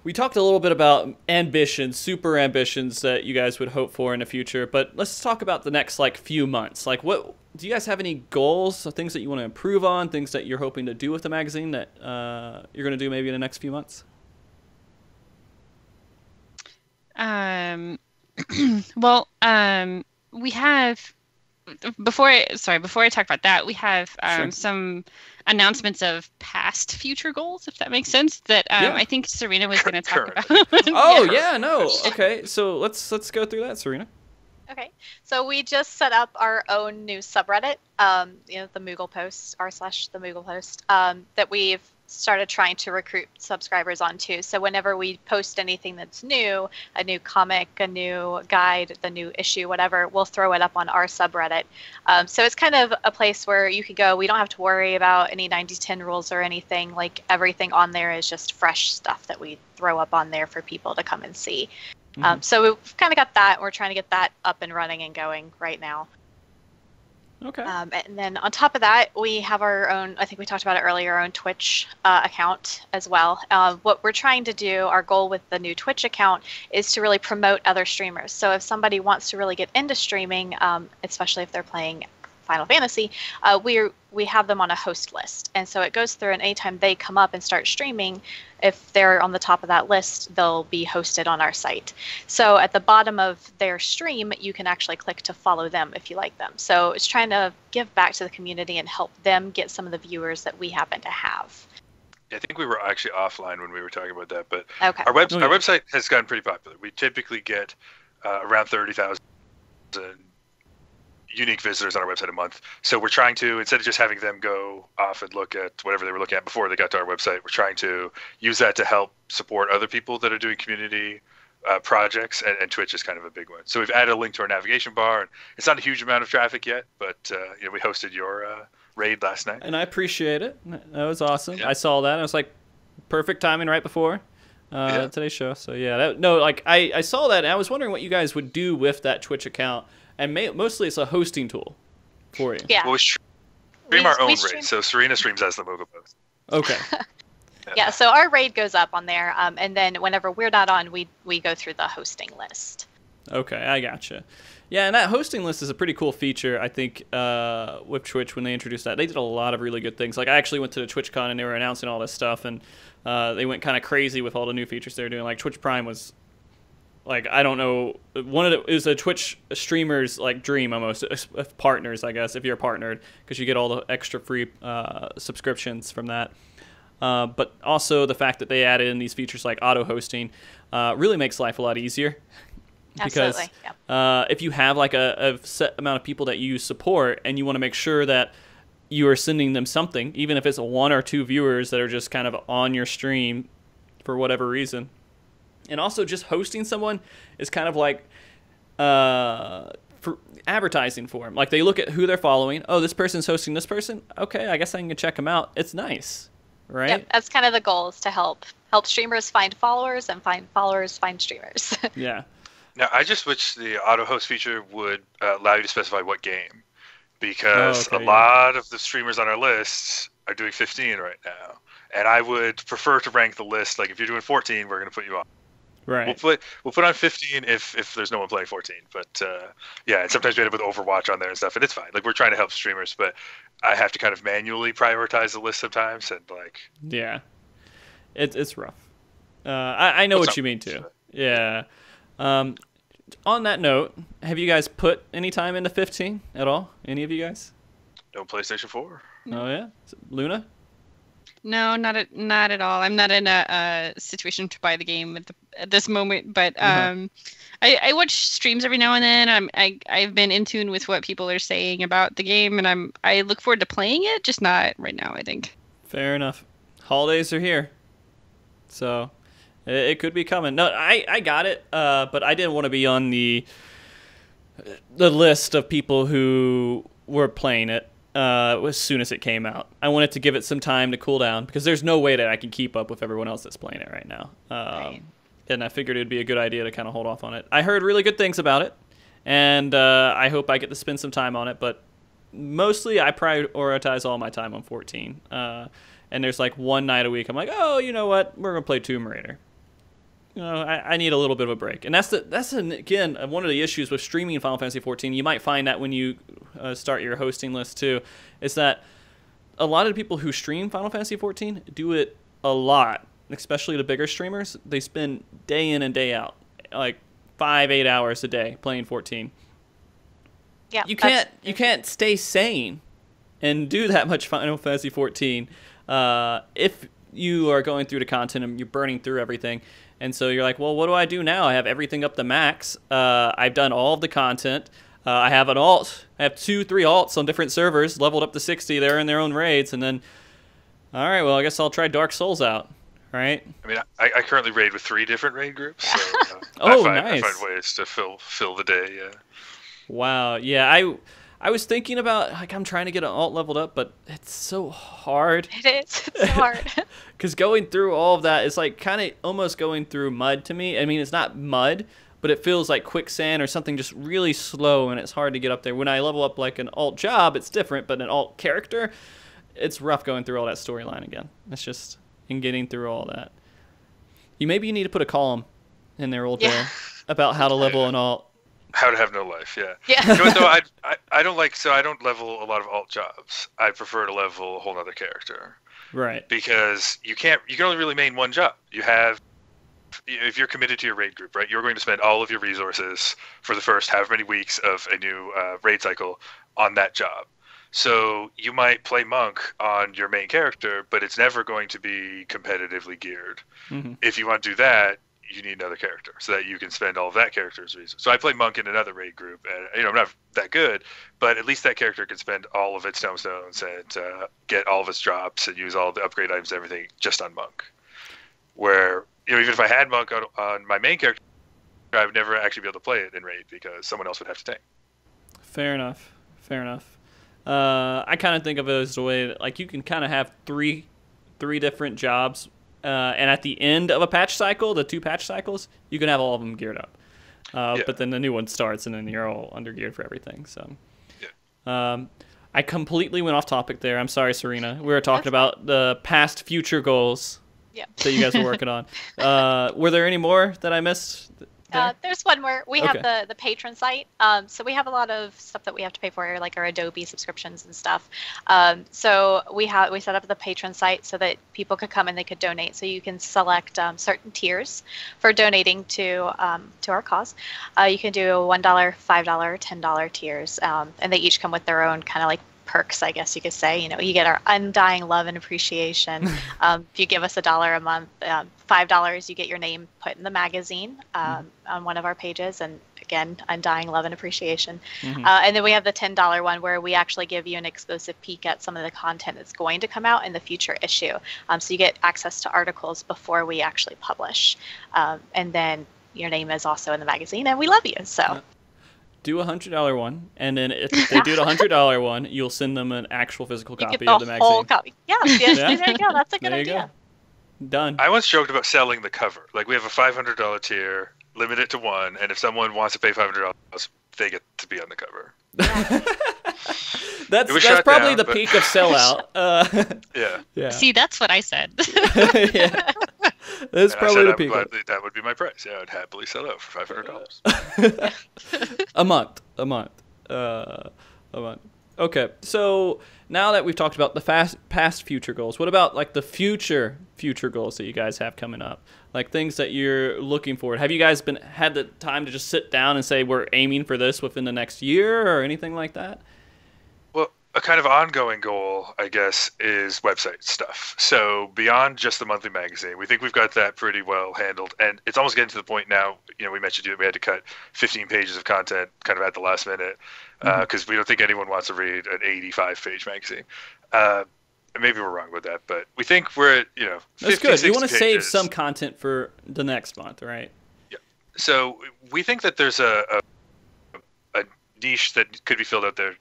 We talked a little bit about ambitions, super ambitions that you guys would hope for in the future, but let's talk about the next like few months. Like, what do you guys have any goals, things that you want to improve on, things that you're hoping to do with the magazine that you're going to do maybe in the next few months? Well, we have before I talk about that, we have Sure. some announcements of past future goals, if that makes sense, that I think Serena was going to talk about. Oh, yeah, no. Okay, so let's go through that, Serena. Okay, so we just set up our own new subreddit, the Moogle Post, r/the Moogle Post, that we've started trying to recruit subscribers onto. So whenever we post anything that's new, a new comic, a new guide, the new issue, whatever, we'll throw it up on our subreddit. So it's kind of a place where you could go. We don't have to worry about any 90/10 rules or anything. Like, everything on there is just fresh stuff that we throw up on there for people to come and see. So we've kind of got that. We're trying to get that up and running and going right now. Okay. And then on top of that, we have our own, I think we talked about it earlier, our own Twitch account as well. What we're trying to do, our goal with the new Twitch account, is to really promote other streamers. So if somebody wants to really get into streaming, especially if they're playing Final Fantasy, we have them on a host list. And so it goes through, and anytime they come up and start streaming, if they're on the top of that list, they'll be hosted on our site. So at the bottom of their stream, you can actually click to follow them if you like them. So it's trying to give back to the community and help them get some of the viewers that we happen to have. I think we were actually offline when we were talking about that, but Okay. our website has gotten pretty popular. We typically get around 30,000 unique visitors on our website a month. So we're trying to, instead of just having them go off and look at whatever they were looking at before they got to our website, we're trying to use that to help support other people that are doing community projects, and Twitch is kind of a big one. So we've added a link to our navigation bar, and it's not a huge amount of traffic yet, but we hosted your raid last night. And I appreciate it. That was awesome. Yeah. I saw that. And I was like, perfect timing right before today's show. So yeah, I saw that, and I was wondering what you guys would do with that Twitch account. And mostly it's a hosting tool for you. Yeah. Well, we stream our own raid, so Serena streams as the Moogle Post. Okay. Yeah, so our raid goes up on there, and then whenever we're not on, we go through the hosting list. Okay, I gotcha. Yeah, and that hosting list is a pretty cool feature, I think, with Twitch when they introduced that. They did a lot of really good things. Like, I actually went to the TwitchCon, and they were announcing all this stuff, and they went kind of crazy with all the new features they were doing. Like, Twitch Prime was... Like, I don't know, it was a Twitch streamer's, like, dream almost, of partners, I guess, if you're partnered, because you get all the extra free subscriptions from that. But also the fact that they added in these features like auto-hosting really makes life a lot easier. Because if you have, like, a set amount of people that you support and you want to make sure that you are sending them something, even if it's 1 or 2 viewers that are just kind of on your stream for whatever reason. And also just hosting someone is kind of like for advertising for them. Like, they look at who they're following. Oh, this person's hosting this person? Okay, I guess I can check them out. It's nice, right? Yep, that's kind of the goal, is to help streamers find followers and followers find streamers. Yeah. Now, I just wish the auto host feature would allow you to specify what game, because a lot of the streamers on our list are doing 15 right now. And I would prefer to rank the list, like, if you're doing 14, we're going to put you on. Right. We'll put on 15 if there's no one playing 14. But yeah, and sometimes we end up with Overwatch on there and stuff, and it's fine. Like, we're trying to help streamers, but I have to kind of manually prioritize the list sometimes, and like. Yeah, it's rough. I know what you mean too. Yeah. On that note, have you guys put any time into 15 at all? Any of you guys? No PlayStation 4. Oh yeah, Luna. No, not at all. I'm not in a situation to buy the game at this moment, but I watch streams every now and then. I've been in tune with what people are saying about the game, and I look forward to playing it, just not right now, I think. Fair enough. Holidays are here, so it could be coming. No, I got it, but I didn't want to be on the list of people who were playing it as soon as it came out. I wanted to give it some time to cool down because there's no way that I can keep up with everyone else that's playing it right now. Right. And I figured it would be a good idea to kind of hold off on it. I heard really good things about it, and I hope I get to spend some time on it, but mostly I prioritize all my time on 14. And there's like one night a week I'm like, oh, you know what? We're going to play Tomb Raider. You know, I need a little bit of a break. And that's again, one of the issues with streaming Final Fantasy XIV. You might find that when you start your hosting list too, is that a lot of the people who stream Final Fantasy XIV do it a lot, especially the bigger streamers. They spend day in and day out, like 5-8 hours a day playing 14. Yeah, you can't stay sane and do that much Final Fantasy XIV if you are going through the content and you're burning through everything. And so you're like, well, what do I do now? I have everything up to max. I've done all of the content. I have an alt. I have 2-3 alts on different servers, leveled up to 60. They're in their own raids. And then, all right, well, I guess I'll try Dark Souls out, right? I mean, I currently raid with 3 different raid groups. So, nice. I find ways to fill the day, yeah. Wow, yeah, I was thinking about, like, I'm trying to get an alt leveled up, but it's so hard. It is. It's so hard. Because going through all of that is like kind of almost going through mud to me. I mean, it's not mud, but it feels like quicksand or something just really slow, and it's hard to get up there. When I level up like an alt job, it's different, but an alt character, it's rough going through all that storyline again. It's just in getting through all that. Maybe you need to put a column in there, Oldbear, about how to level an alt. How to have no life, yeah. Yeah. You know what, though, I don't level a lot of alt jobs. I prefer to level a whole other character. Right. Because you can only really main one job. You have, if you're committed to your raid group, right, you're going to spend all of your resources for the first however many weeks of a new raid cycle on that job. So you might play Monk on your main character, but it's never going to be competitively geared. Mm-hmm. If you want to do that, you need another character so that you can spend all of that character's resources. So I play Monk in another raid group, and I'm not that good, but at least that character can spend all of its tomestones and get all of its drops and use all the upgrade items and everything just on Monk. Where, even if I had Monk on my main character, I would never actually be able to play it in raid because someone else would have to tank. Fair enough. I kind of think of it as the way that, like, you can kind of have three different jobs. And at the end of a patch cycle, the 2 patch cycles, you can have all of them geared up. But then the new one starts, and then you're all under geared for everything. So, I completely went off topic there. I'm sorry, Serena. We were talking about the past future goals that you guys were working on. Were there any more that I missed? There's one more. We have the patron site. So we have a lot of stuff that we have to pay for, like our Adobe subscriptions and stuff. So we set up the patron site so that people could come and they could donate. So you can select certain tiers for donating to our cause. You can do $1, $5, $10 tiers, and they each come with their own kind of like perks, I guess you could say. You get our undying love and appreciation. If you give us $1 a month, $5, you get your name put in the magazine on one of our pages, and again, undying love and appreciation. And then we have the $10 one where we actually give you an exclusive peek at some of the content that's going to come out in the future issue. So you get access to articles before we actually publish, and then your name is also in the magazine, and we love you. So. Do $100 one, and then if they do the $100 one, you'll send them an actual physical copy of the magazine. Whole copy. Yeah, there you go. That's a good idea. Done. I once joked about selling the cover. Like, we have a $500 tier, limit it to 1, and if someone wants to pay $500, they get to be on the cover. That's probably the peak of sellout. Yeah. See, that's what I said. Yeah. That's probably the peak. That would be my price. Yeah, I'd happily sell out for $500. A month. Okay, so now that we've talked about the past future goals, what about like the future goals that you guys have coming up? Like things that you're looking for. Have you guys had the time to just sit down and say we're aiming for this within the next year or anything like that? Well, a kind of ongoing goal, I guess, is website stuff. So beyond just the monthly magazine, we think we've got that pretty well handled. And it's almost getting to the point now, we mentioned we had to cut 15 pages of content kind of at the last minute because we don't think anyone wants to read an 85-page magazine. Maybe we're wrong with that, but we think we're at, 50, that's good. You want to save pages. some content for the next month, right? Yeah. So we think that there's a niche that could be filled out there.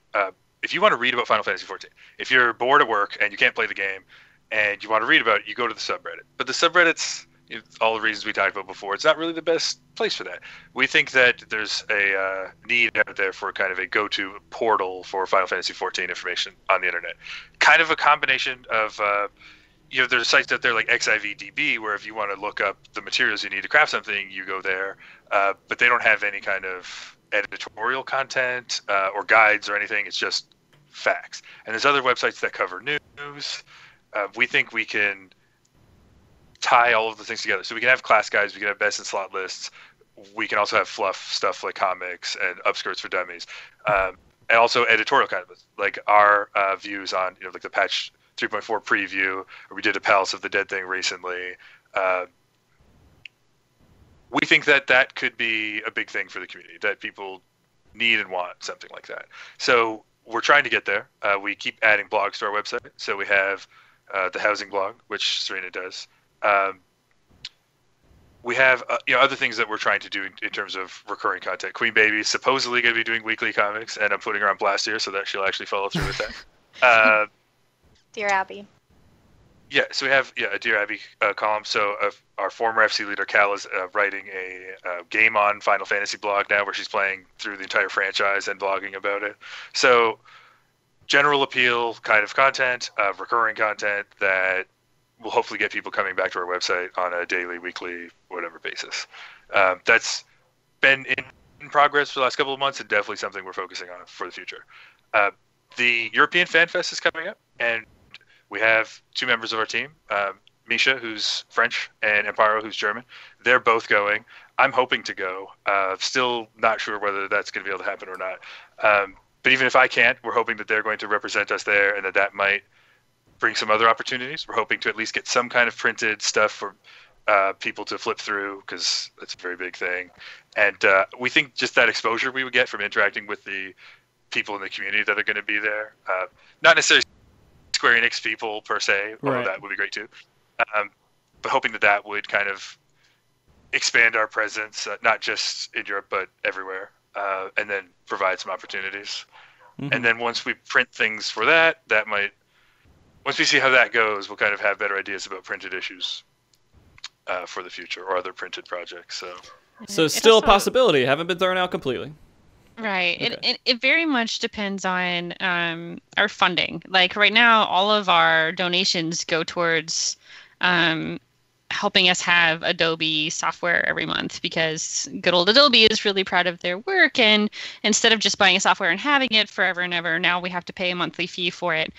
If you want to read about Final Fantasy XIV, if you're bored at work and you can't play the game and you want to read about it, you go to the subreddit. But the subreddit's, all the reasons we talked about before, it's not really the best place for that. We think that there's a need out there for kind of a go-to portal for Final Fantasy XIV information on the internet. Kind of a combination of, there's sites out there like FFXIV, where if you want to look up the materials you need to craft something, you go there. But they don't have any kind of editorial content or guides or anything. It's just facts. And there's other websites that cover news. We think we can tie all of the things together. So we can have class guides, we can have best in slot lists. We can also have fluff stuff like comics and upskirts for dummies. And also editorial kind of like our views on, like the patch 3.4 preview, or we did a Palace of the Dead thing recently. We think that could be a big thing for the community, that people need and want something like that. So we're trying to get there. We keep adding blogs to our website. So we have the housing blog, which Serena does. We have other things that we're trying to do in terms of recurring content. Queen Baby is supposedly going to be doing weekly comics, and I'm putting her on blast here so that she'll actually follow through with that. Dear Abby. Yeah, so we have a Dear Abby column. So our former FC leader, Cal, is writing a Game On Final Fantasy blog now where she's playing through the entire franchise and blogging about it. So general appeal kind of content, recurring content that will hopefully get people coming back to our website on a daily, weekly, whatever basis. That's been in progress for the last couple of months and definitely something we're focusing on for the future. The European Fan Fest is coming up, and we have two members of our team, Misha, who's French, and Amparo, who's German. They're both going. I'm hoping to go. Still not sure whether that's going to be able to happen or not. But even if I can't, we're hoping that they're going to represent us there and that might bring some other opportunities. We're hoping to at least get some kind of printed stuff for people to flip through, because that's a very big thing. And we think just that exposure we would get from interacting with the people in the community that are going to be there, not necessarily Square Enix people per se, although that would be great too, but hoping that would kind of expand our presence, not just in Europe, but everywhere, and then provide some opportunities. Mm-hmm. And then once we print things for that might, once we see how that goes, we'll kind of have better ideas about printed issues for the future or other printed projects. So still a possibility. Haven't been thrown out completely. Right. Okay. It very much depends on our funding. Like right now, all of our donations go towards helping us have Adobe software every month, because good old Adobe is really proud of their work. And instead of just buying a software and having it forever and ever, now we have to pay a monthly fee for it.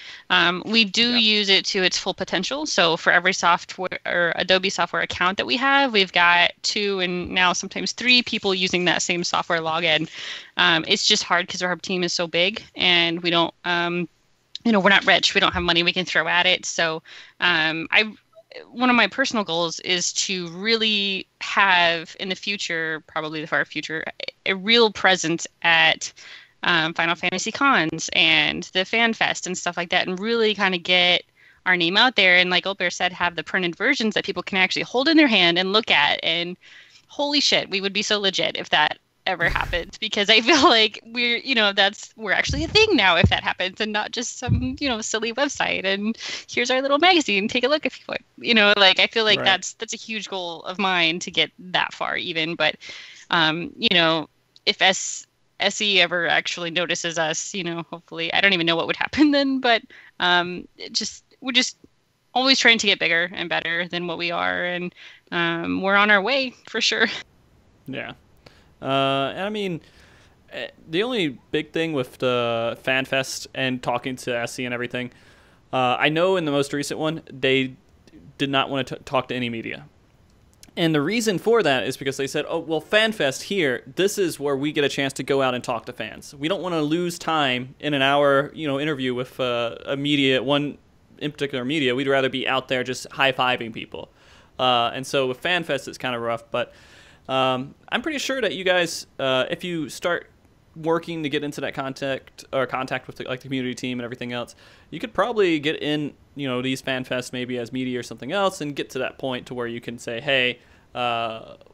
We do use it to its full potential. So for every software or Adobe software account that we have, we've got 2 and now sometimes 3 people using that same software login. It's just hard because our team is so big and we don't, we're not rich. We don't have money we can throw at it. So one of my personal goals is to really have in the future, probably the far future, a real presence at Final Fantasy cons and the Fan Fest and stuff like that, and really kind of get our name out there. And like Oldbear said, have the printed versions that people can actually hold in their hand and look at. And holy shit, we would be so legit if that ever happens, because I feel like we're actually a thing now if that happens, and not just some silly website and here's our little magazine, take a look if you want. I feel like that's a huge goal of mine to get that far even. But if SE ever actually notices us, hopefully, I don't even know what would happen then, but we're just always trying to get bigger and better than what we are, and we're on our way for sure. Yeah. And I mean, the only big thing with the FanFest and talking to SC and everything, I know in the most recent one, they did not want to talk to any media. And the reason for that is because they said, oh, well, FanFest here, this is where we get a chance to go out and talk to fans. We don't want to lose time in an hour, interview with a media, one in particular media. We'd rather be out there just high-fiving people. And so with FanFest, it's kind of rough. But I'm pretty sure that you guys, if you start working to get into that contact with the community team and everything else, you could probably get in these FanFests maybe as media or something else and get to that point to where you can say, hey,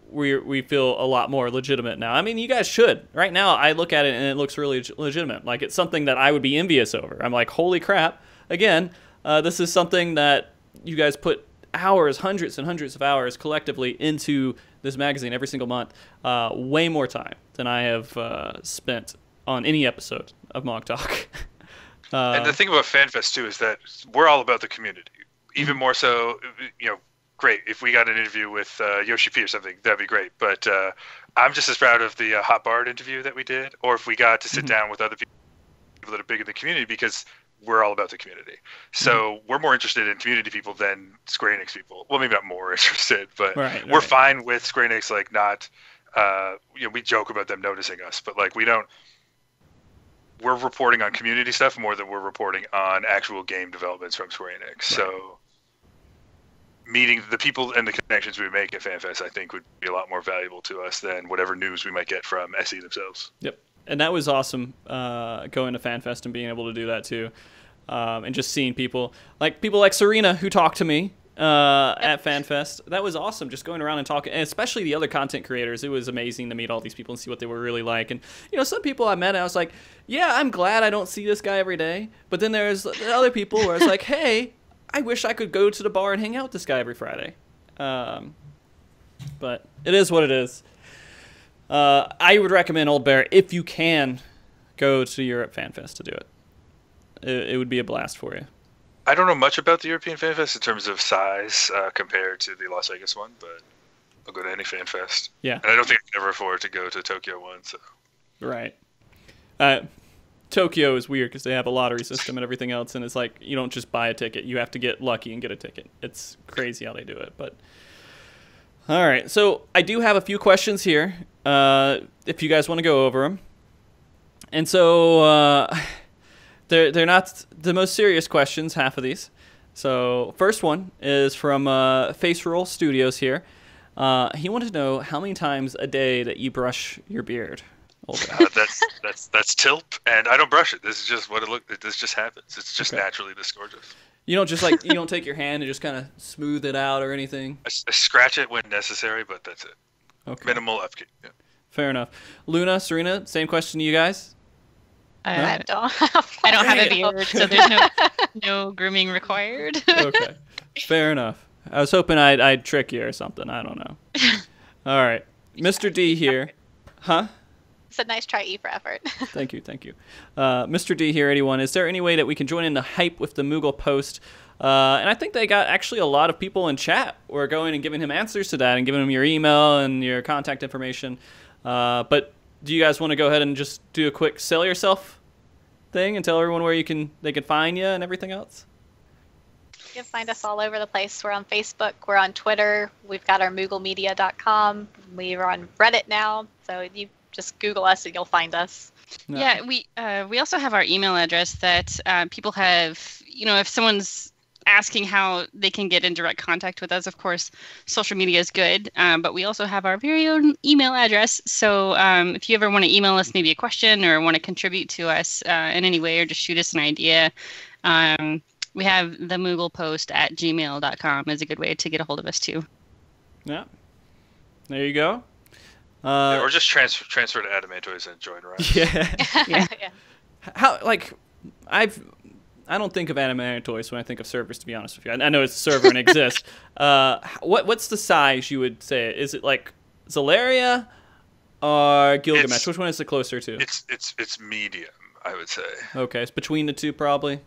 we feel a lot more legitimate now. I mean, you guys should. Right now, I look at it and it looks really legitimate. Like, it's something that I would be envious over. I'm like, holy crap. Again, this is something that you guys put hours, hundreds and hundreds of hours collectively into this magazine every single month. Way more time than I have spent on any episode of MogTalk. And the thing about FanFest too is that we're all about the community. Even more so, great if we got an interview with Yoshi P or something, that'd be great. But I'm just as proud of the Hot Bard interview that we did, or if we got to sit down with other people that are big in the community, because we're all about the community. So we're more interested in community people than Square Enix people. Well, maybe not more interested, but we're fine with Square Enix, like, not, we joke about them noticing us, but like, we're reporting on community stuff more than we're reporting on actual game developments from Square Enix. Right. So meeting the people and the connections we make at FanFest, I think, would be a lot more valuable to us than whatever news we might get from SE themselves. Yep. And that was awesome, going to FanFest and being able to do that too. And just seeing people like Serena, who talked to me at FanFest. That was awesome, just going around and talking, and especially the other content creators. It was amazing to meet all these people and see what they were really like. And some people I met, and I was like, yeah, I'm glad I don't see this guy every day. But then there's other people where it's like, hey, I wish I could go to the bar and hang out with this guy every Friday. But it is what it is. I would recommend Oldbear, if you can, go to Europe FanFest to do it. It would be a blast for you. I don't know much about the European FanFest in terms of size compared to the Las Vegas one, but I'll go to any FanFest. Yeah. And I don't think I can ever afford to go to Tokyo one. So. Right. Tokyo is weird because they have a lottery system and everything else, and it's like you don't just buy a ticket. You have to get lucky and get a ticket. It's crazy how they do it. But all right. So I do have a few questions here if you guys want to go over them. And so... They're not the most serious questions, half of these. So first one is from Face Roll Studios here. He wanted to know how many times a day that you brush your beard. That's tilp, and I don't brush it. This is just what it looks. This just happens. It's just naturally this gorgeous. You don't just you don't take your hand and just kind of smooth it out or anything. I scratch it when necessary, but that's it. Okay. Minimal upkeep. Yeah. Fair enough. Luna, Serena, same question to you guys. I don't have a beard, so there's no grooming required. Okay, fair enough. I was hoping I'd trick you or something. I don't know. All right, Mr. D here. Huh? It's a nice try, E for effort. Thank you. Mr. D here, 81. Is there any way that we can join in the hype with the Moogle Post? And I think they got actually a lot of people in chat who are going and giving him answers to that and giving him your email and your contact information. But do you guys want to go ahead and just do a quick sell yourself thing and tell everyone where they can find you and everything else? You can find us all over the place. We're on Facebook. We're on Twitter. We've got our MoogleMedia.com. We're on Reddit now. So you just Google us and you'll find us. No. Yeah, we also have our email address that people have, if someone's asking how they can get in direct contact with us, of course, social media is good, but we also have our very own email address. So if you ever want to email us maybe a question or want to contribute to us in any way or just shoot us an idea, we have the Moogle Post at gmail.com is a good way to get a hold of us too. Yeah. There you go. Or just transfer to Adamantoys and join around. Yeah. Yeah. How, I don't think of Adamantoys when I think of servers, to be honest with you. I know it's a server and exists. What's the size you would say? Is it like Zalaria or Gilgamesh? Which one is it closer to? It's medium, I would say. Okay, it's between the two probably.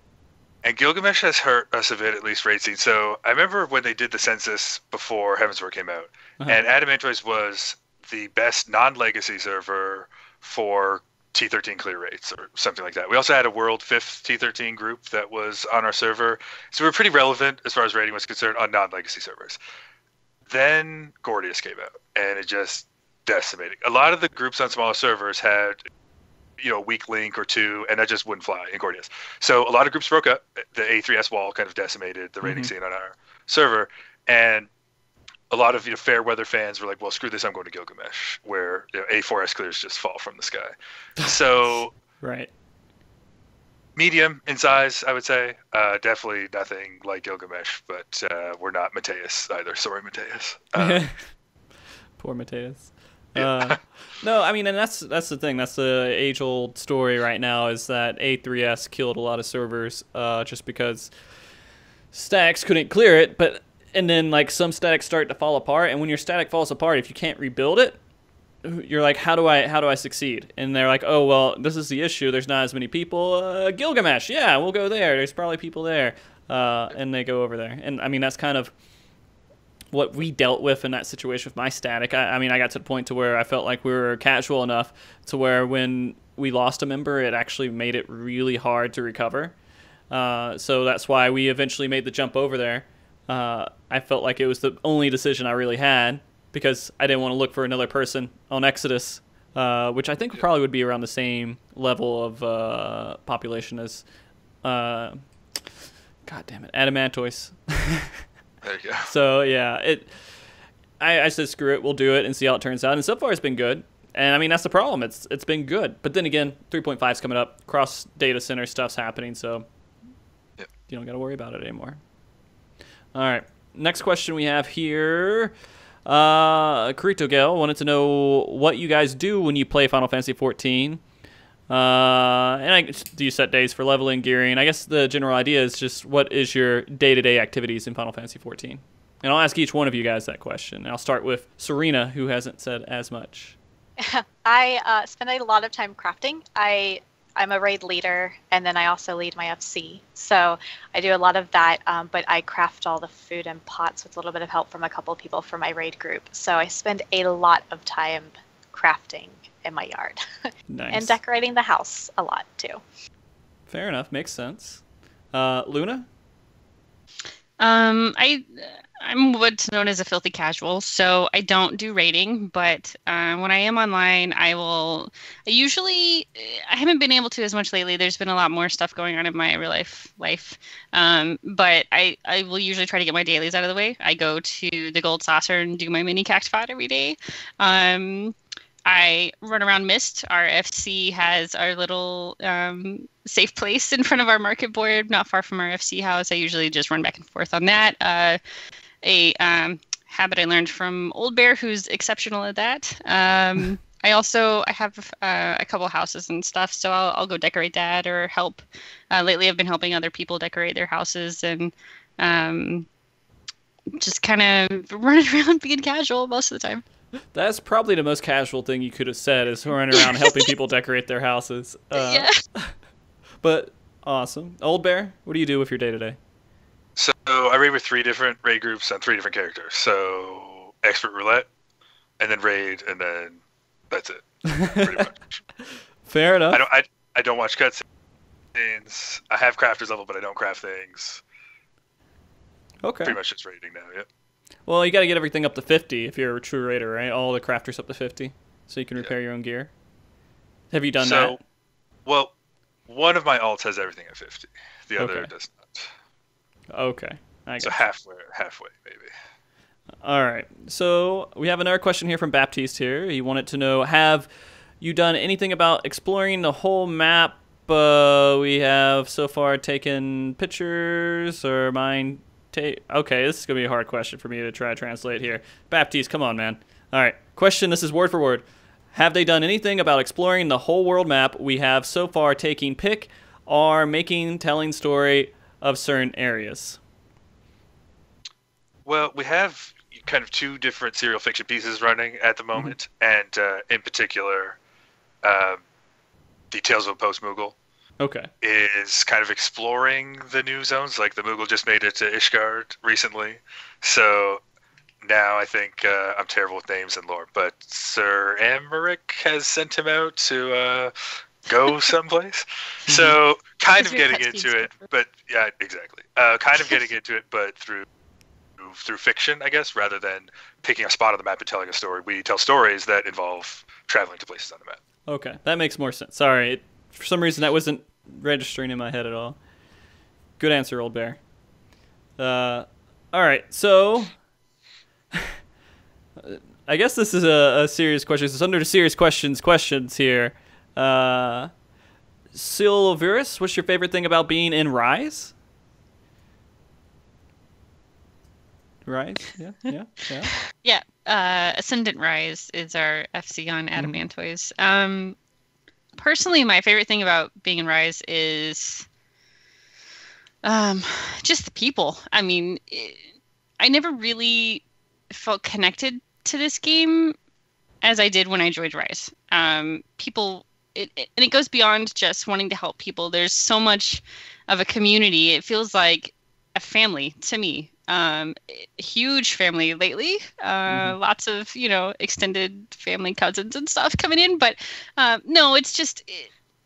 And Gilgamesh has hurt us a bit, at least rating. So I remember when they did the census before Heavensward came out, and Adamantoys was the best non-legacy server for T13 clear rates or something like that. We also had a World 5th T13 group that was on our server, so we were pretty relevant as far as rating was concerned on non-legacy servers. Then Gordius came out, and it just decimated. A lot of the groups on smaller servers had, a weak link or two, and that just wouldn't fly in Gordius. So a lot of groups broke up. The A3S wall kind of decimated the rating scene on our server, and a lot of fair weather fans were like, well, screw this, I'm going to Gilgamesh, where A4S clears just fall from the sky. So right. Medium in size, I would say. Definitely nothing like Gilgamesh, but we're not Mateus either. Sorry, Mateus. Poor Mateus. Yeah. No, I mean, and that's the thing. That's the age-old story right now, is that A3S killed a lot of servers just because stacks couldn't clear it. And then like some statics start to fall apart, and when your static falls apart, if you can't rebuild it, you're like, how do I succeed? And they're like, oh, well, this is the issue. There's not as many people. Gilgamesh, yeah, we'll go there. There's probably people there. And they go over there. And I mean, that's kind of what we dealt with in that situation with my static. I mean, I got to the point to where I felt like we were casual enough to where when we lost a member, it actually made it really hard to recover. So that's why we eventually made the jump over there. I felt like it was the only decision I really had, because I didn't want to look for another person on Exodus, which I think probably would be around the same level of population as, God damn it, Adamantois. There you go. So yeah, I said screw it, we'll do it and see how it turns out. And so far it's been good. And I mean, that's the problem. It's been good. But then again, 3.5 is coming up. Cross data center stuff's happening, so you don't got to worry about it anymore. All right. Next question we have here. Kurito Gale wanted to know what you guys do when you play Final Fantasy XIV. Do you set days for leveling, gearing? I guess the general idea is just what is your day-to-day activities in Final Fantasy XIV? And I'll ask each one of you guys that question. And I'll start with Serena, who hasn't said as much. I spend a lot of time crafting. I'm a raid leader, and then I also lead my FC. So I do a lot of that, but I craft all the food and pots with a little bit of help from a couple of people from my raid group. So I spend a lot of time crafting in my yard. Nice. And decorating the house a lot, too. Fair enough. Makes sense. Luna? I'm what's known as a filthy casual, so I don't do raiding, but when I am online, I haven't been able to as much lately. There's been a lot more stuff going on in my real life. But I will usually try to get my dailies out of the way. I go to the Gold Saucer and do my mini cactifod every day. I run around Mist. Our FC has our little safe place in front of our market board, not far from our FC house. I usually just run back and forth on that. A habit I learned from Oldbear, who's exceptional at that. I have a couple houses and stuff, so I'll go decorate that or help. Lately, I've been helping other people decorate their houses and just kind of running around being casual most of the time. That's probably the most casual thing you could have said, is running around helping people decorate their houses. Yeah. But awesome. Oldbear, what do you do with your day-to-day? So I raid with 3 different raid groups on 3 different characters. So Expert Roulette, and then Raid, and then that's it. Pretty much. Fair enough. I don't watch cutscenes. I have crafters level, but I don't craft things. Okay. Pretty much just raiding now, yep. Well, you got to get everything up to 50 if you're a true raider, right? All the crafters up to 50, so you can repair your own gear. Have you done that? Well, one of my alts has everything at 50. The other does not. Okay. So halfway, maybe. All right. So we have another question here from Baptiste here. He wanted to know, have you done anything about exploring the whole map? We have so far taken pictures or mine. Okay, this is going to be a hard question for me to try to translate here. Baptiste, come on, man. All right. Question, this is word for word. Have they done anything about exploring the whole world map? We have so far taking pick or telling story of certain areas. Well, we have kind of 2 different serial fiction pieces running at the moment, and in particular, the Tales of a Post Moogle. Okay. Is kind of exploring the new zones. Like the Moogle just made it to Ishgard recently, so now I think I'm terrible with names and lore, but Sir Amaric has sent him out to go someplace. So kind of getting into it, but yeah, exactly. Kind of getting into it, but through fiction, I guess, rather than picking a spot on the map and telling a story. We tell stories that involve traveling to places on the map. Okay, that makes more sense. Sorry, for some reason that wasn't registering in my head at all. Good answer, Oldbear. All right, so I guess this is a serious question. It's under the serious questions here. Silverus, what's your favorite thing about being in Rise? Rise? Yeah. Ascendant Rise is our FC on Adamantoise. Personally, my favorite thing about being in Rise is just the people. I mean, I never really felt connected to this game as I did when I joined Rise. People, and it goes beyond just wanting to help people. There's so much of a community. It feels like a family to me. Huge family lately. Lots of, extended family cousins and stuff coming in. But no, it's just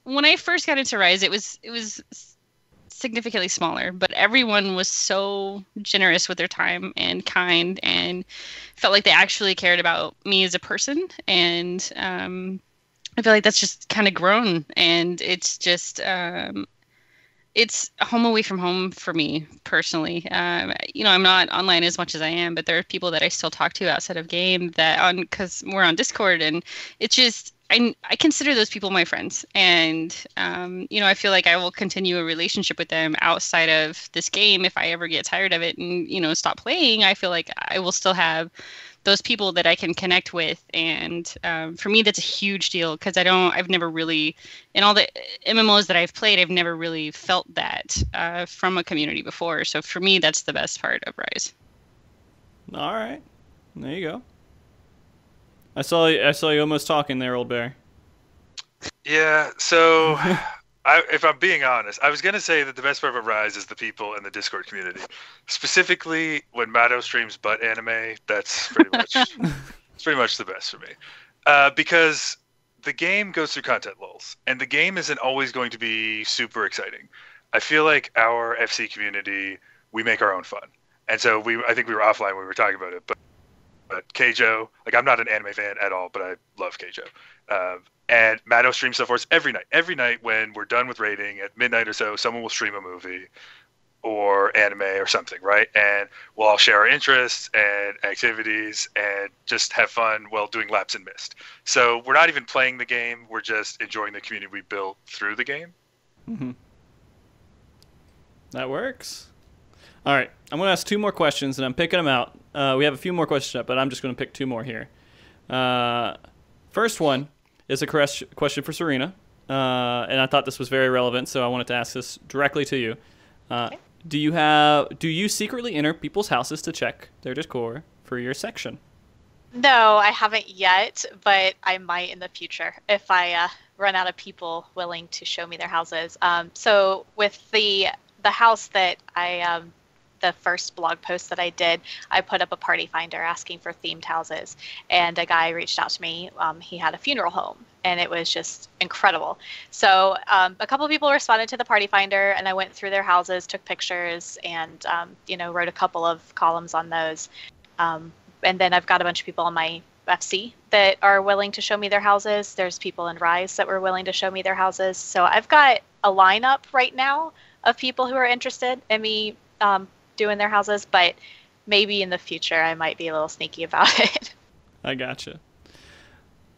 when I first got into Rise, it was significantly smaller, but everyone was so generous with their time and kind and felt like they actually cared about me as a person. And I feel like that's just kind of grown, and it's just it's home away from home for me personally. I'm not online as much as I am, but there are people that I still talk to outside of game because we're on Discord, and it's just I consider those people my friends, and I feel like I will continue a relationship with them outside of this game if I ever get tired of it and stop playing. I feel like I will still have those people that I can connect with, and for me that's a huge deal, because I've never really, in all the MMOs that I've played, I've never really felt that from a community before. So for me, that's the best part of Rise. All right, there you go. I saw you almost talking there, Oldbear. Yeah, so if I'm being honest, I was going to say that the best part of Rise is the people in the Discord community. Specifically, when Mato streams butt anime, that's pretty much the best for me. Because the game goes through content lulls, and the game isn't always going to be super exciting. I feel like our FC community, we make our own fun. And so I think we were offline when we were talking about it, but Keijo, like, I'm not an anime fan at all, but I love Keijo. And Mato streams stuff for us every night. Every night when we're done with raiding at midnight or so, someone will stream a movie or anime or something, right? And we'll all share our interests and activities and just have fun while doing laps in Mist. So we're not even playing the game. We're just enjoying the community we built through the game. Mm-hmm. That works. All right, I'm going to ask 2 more questions, and I'm picking them out. We have a few more questions up, but I'm just going to pick 2 more here. First one is a question for Serena, and I thought this was very relevant, so I wanted to ask this directly to you. Okay. Do you secretly enter people's houses to check their Discord for your section? No, I haven't yet, but I might in the future if I run out of people willing to show me their houses. So with the house that the first blog post that I did, I put up a party finder asking for themed houses, and a guy reached out to me. He had a funeral home, and it was just incredible. So a couple of people responded to the party finder, and I went through their houses, took pictures, and wrote a couple of columns on those. And then I've got a bunch of people on my FC that are willing to show me their houses. There's people in Rise that were willing to show me their houses. So I've got a lineup right now of people who are interested in me doing their houses, but maybe in the future I might be a little sneaky about it. I gotcha.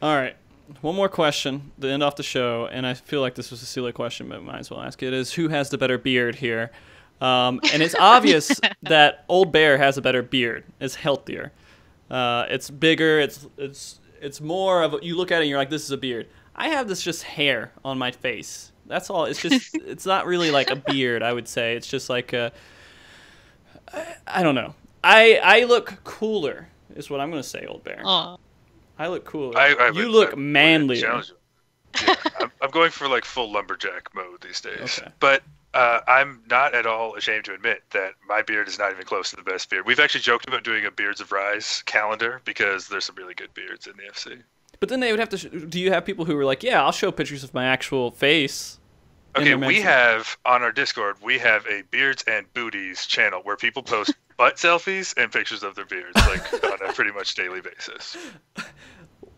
All right, one more question to end off the show, and I feel like this was a silly question, but might as well ask it, is who has the better beard here? And it's obvious that Oldbear has a better beard. It's healthier. It's bigger. It's more of you look at it and you're like, this is a beard. I have this just hair on my face. That's all. It's just it's not really like a beard, I would say. It's just like I don't know. I look cooler, is what I'm going to say, Oldbear. Aww. I look cooler. You look manlier. Yeah, I'm going for like full lumberjack mode these days. Okay. But I'm not at all ashamed to admit that my beard is not even close to the best beard. We've actually joked about doing a Beards of Rise calendar because there's some really good beards in the FC. But then they would have to. Do you have people who were like, "Yeah, I'll show pictures of my actual face"? Okay, we have on our Discord, we have a Beards and Booties channel where people post butt selfies and pictures of their beards, like on a pretty much daily basis.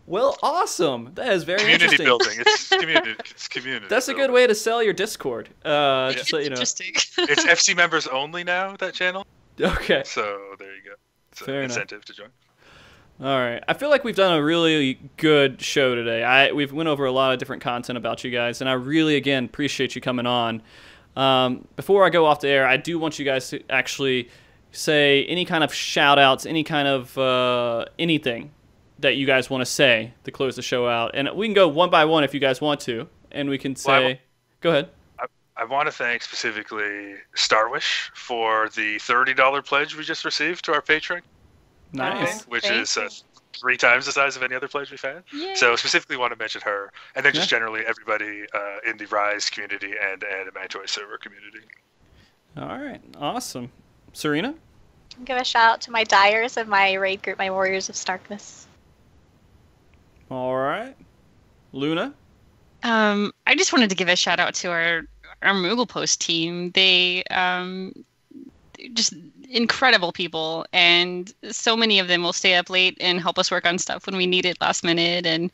Well, awesome. That is very community interesting. building. It's community. It's community. That's building. a good way to sell your Discord. Just so you know. Interesting. It's FC members only now. That channel. Okay. So there you go. It's Fair an enough. incentive to join. All right. I feel like we've done a really good show today. We've went over a lot of different content about you guys, and I really, again, appreciate you coming on. Before I go off the air, I do want you guys to actually say any kind of shout-outs, any kind of anything that you guys want to say to close the show out. And we can go one by one if you guys want to, and we can say... Go ahead. I want to thank specifically Starwish for the $30 pledge we just received to our Patreon. Nice. Which is 3 times the size of any other pledge we've had. Yay. So specifically want to mention her, and then just generally everybody in the Rise community and MogTalk server community. All right. Awesome. Serena? Give a shout out to my Dyers of my raid group, my Warriors of Starkness. All right. Luna? I just wanted to give a shout out to our Moogle Post team. They just incredible people, and so many of them will stay up late and help us work on stuff when we need it last minute, and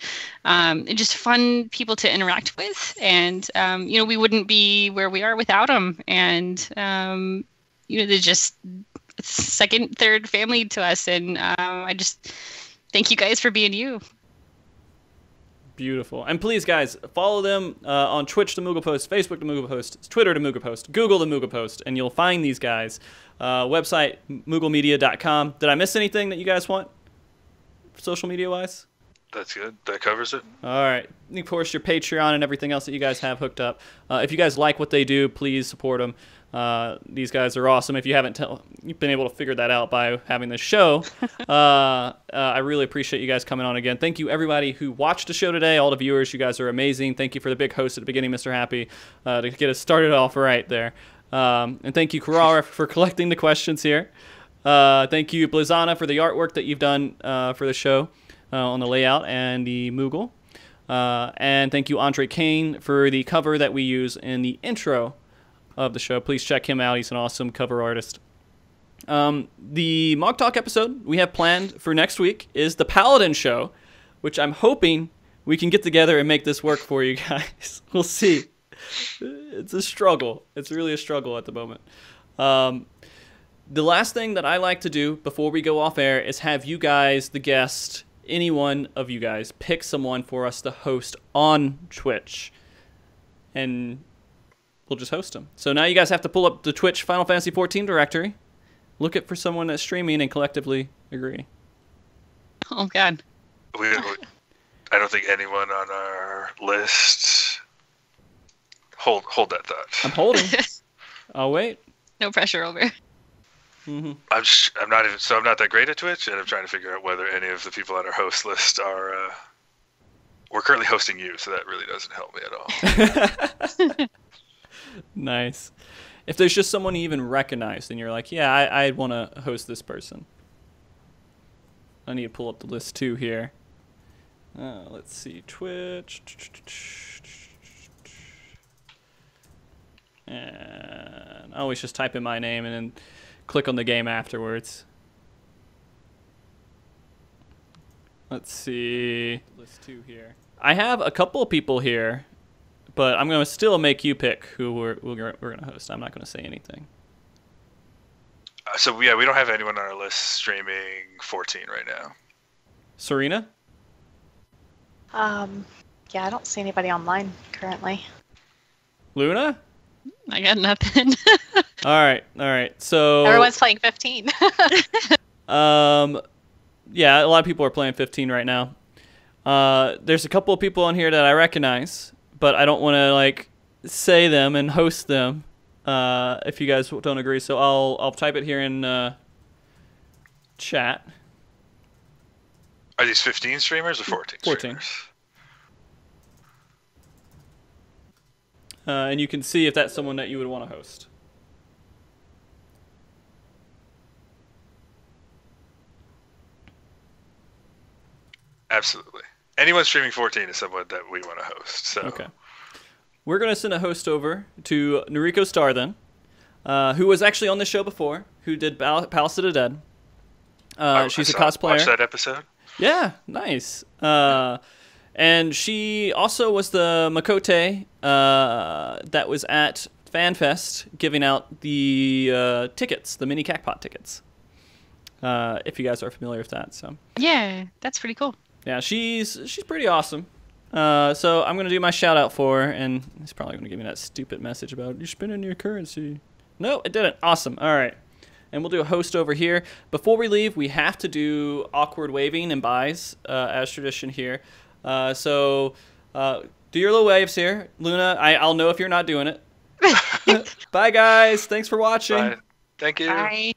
just fun people to interact with. And we wouldn't be where we are without them. And they're just second, third family to us. And I just thank you guys for being you. Beautiful. And please, guys, follow them on Twitch, the Moogle Post, Facebook, the Moogle Post, Twitter, the Moogle Post, Google, the Moogle Post, and you'll find these guys. Website, mooglemedia.com. Did I miss anything that you guys want, social media-wise? That's good. That covers it. All right. And of course, your Patreon and everything else that you guys have hooked up. If you guys like what they do, please support them. These guys are awesome. If you haven't you've been able to figure that out by having this show, I really appreciate you guys coming on again. Thank you, everybody who watched the show today, all the viewers. You guys are amazing. Thank you for the big host at the beginning, Mr. Happy, to get us started off right there. And thank you, Karara, for collecting the questions here. Thank you, Blizana, for the artwork that you've done for the show on the layout and the Moogle. And thank you, Andre Kane, for the cover that we use in the intro of the show. Please check him out. He's an awesome cover artist. The MogTalk episode we have planned for next week is the Paladin show, which I'm hoping we can get together and make this work for you guys. We'll see. It's a struggle. It's really a struggle at the moment. The last thing that I like to do before we go off air is have you guys, the guest, any one of you guys, pick someone for us to host on Twitch. And we'll just host them. So now you guys have to pull up the Twitch Final Fantasy XIV directory, look for someone that's streaming, and collectively agree. Oh, God. I don't think anyone on our list. Hold that thought. I'm holding. I'll wait. No pressure, Oldbear. Mm-hmm. I'm not that great at Twitch, and I'm trying to figure out whether any of the people on our host list are. We're currently hosting you, so that really doesn't help me at all. Nice. If there's just someone you even recognize, then you're like, yeah, I'd want to host this person. I need to pull up the list too here. Let's see, Twitch. And I always just type in my name and then click on the game afterwards. Let's see. List 2 here. I have a couple of people here, but I'm going to still make you pick who we're going to host. I'm not going to say anything. So, yeah, we don't have anyone on our list streaming 14 right now. Serena? Yeah, I don't see anybody online currently. Luna? I got nothing. All right. So Everyone's playing 15. yeah, a lot of people are playing 15 right now. There's a couple of people on here that I recognize, but I don't want to say them and host them if you guys don't agree. So I'll type it here in chat. Are these 15 streamers or 14? 14. Streamers? and you can see if that's someone that you would want to host. Absolutely. Anyone streaming 14 is someone that we want to host. So. Okay. We're going to send a host over to Noriko Star then, who was actually on the show before, who did Palace of the Dead. She's a cosplayer. Watch that episode. Yeah, nice. And she also was the Makote that was at FanFest giving out the tickets, the mini Cacpot tickets. If you guys are familiar with that, so. Yeah, that's pretty cool. Yeah, she's pretty awesome. So I'm gonna do my shout out for her, and he's probably gonna give me that stupid message about you're spending your currency. No, it didn't. Awesome. All right, and we'll do a host over here. Before we leave, we have to do awkward waving and buys as tradition here. So do your little waves here, Luna. I'll know if you're not doing it. Bye, guys. Thanks for watching. Bye. Thank you. Bye.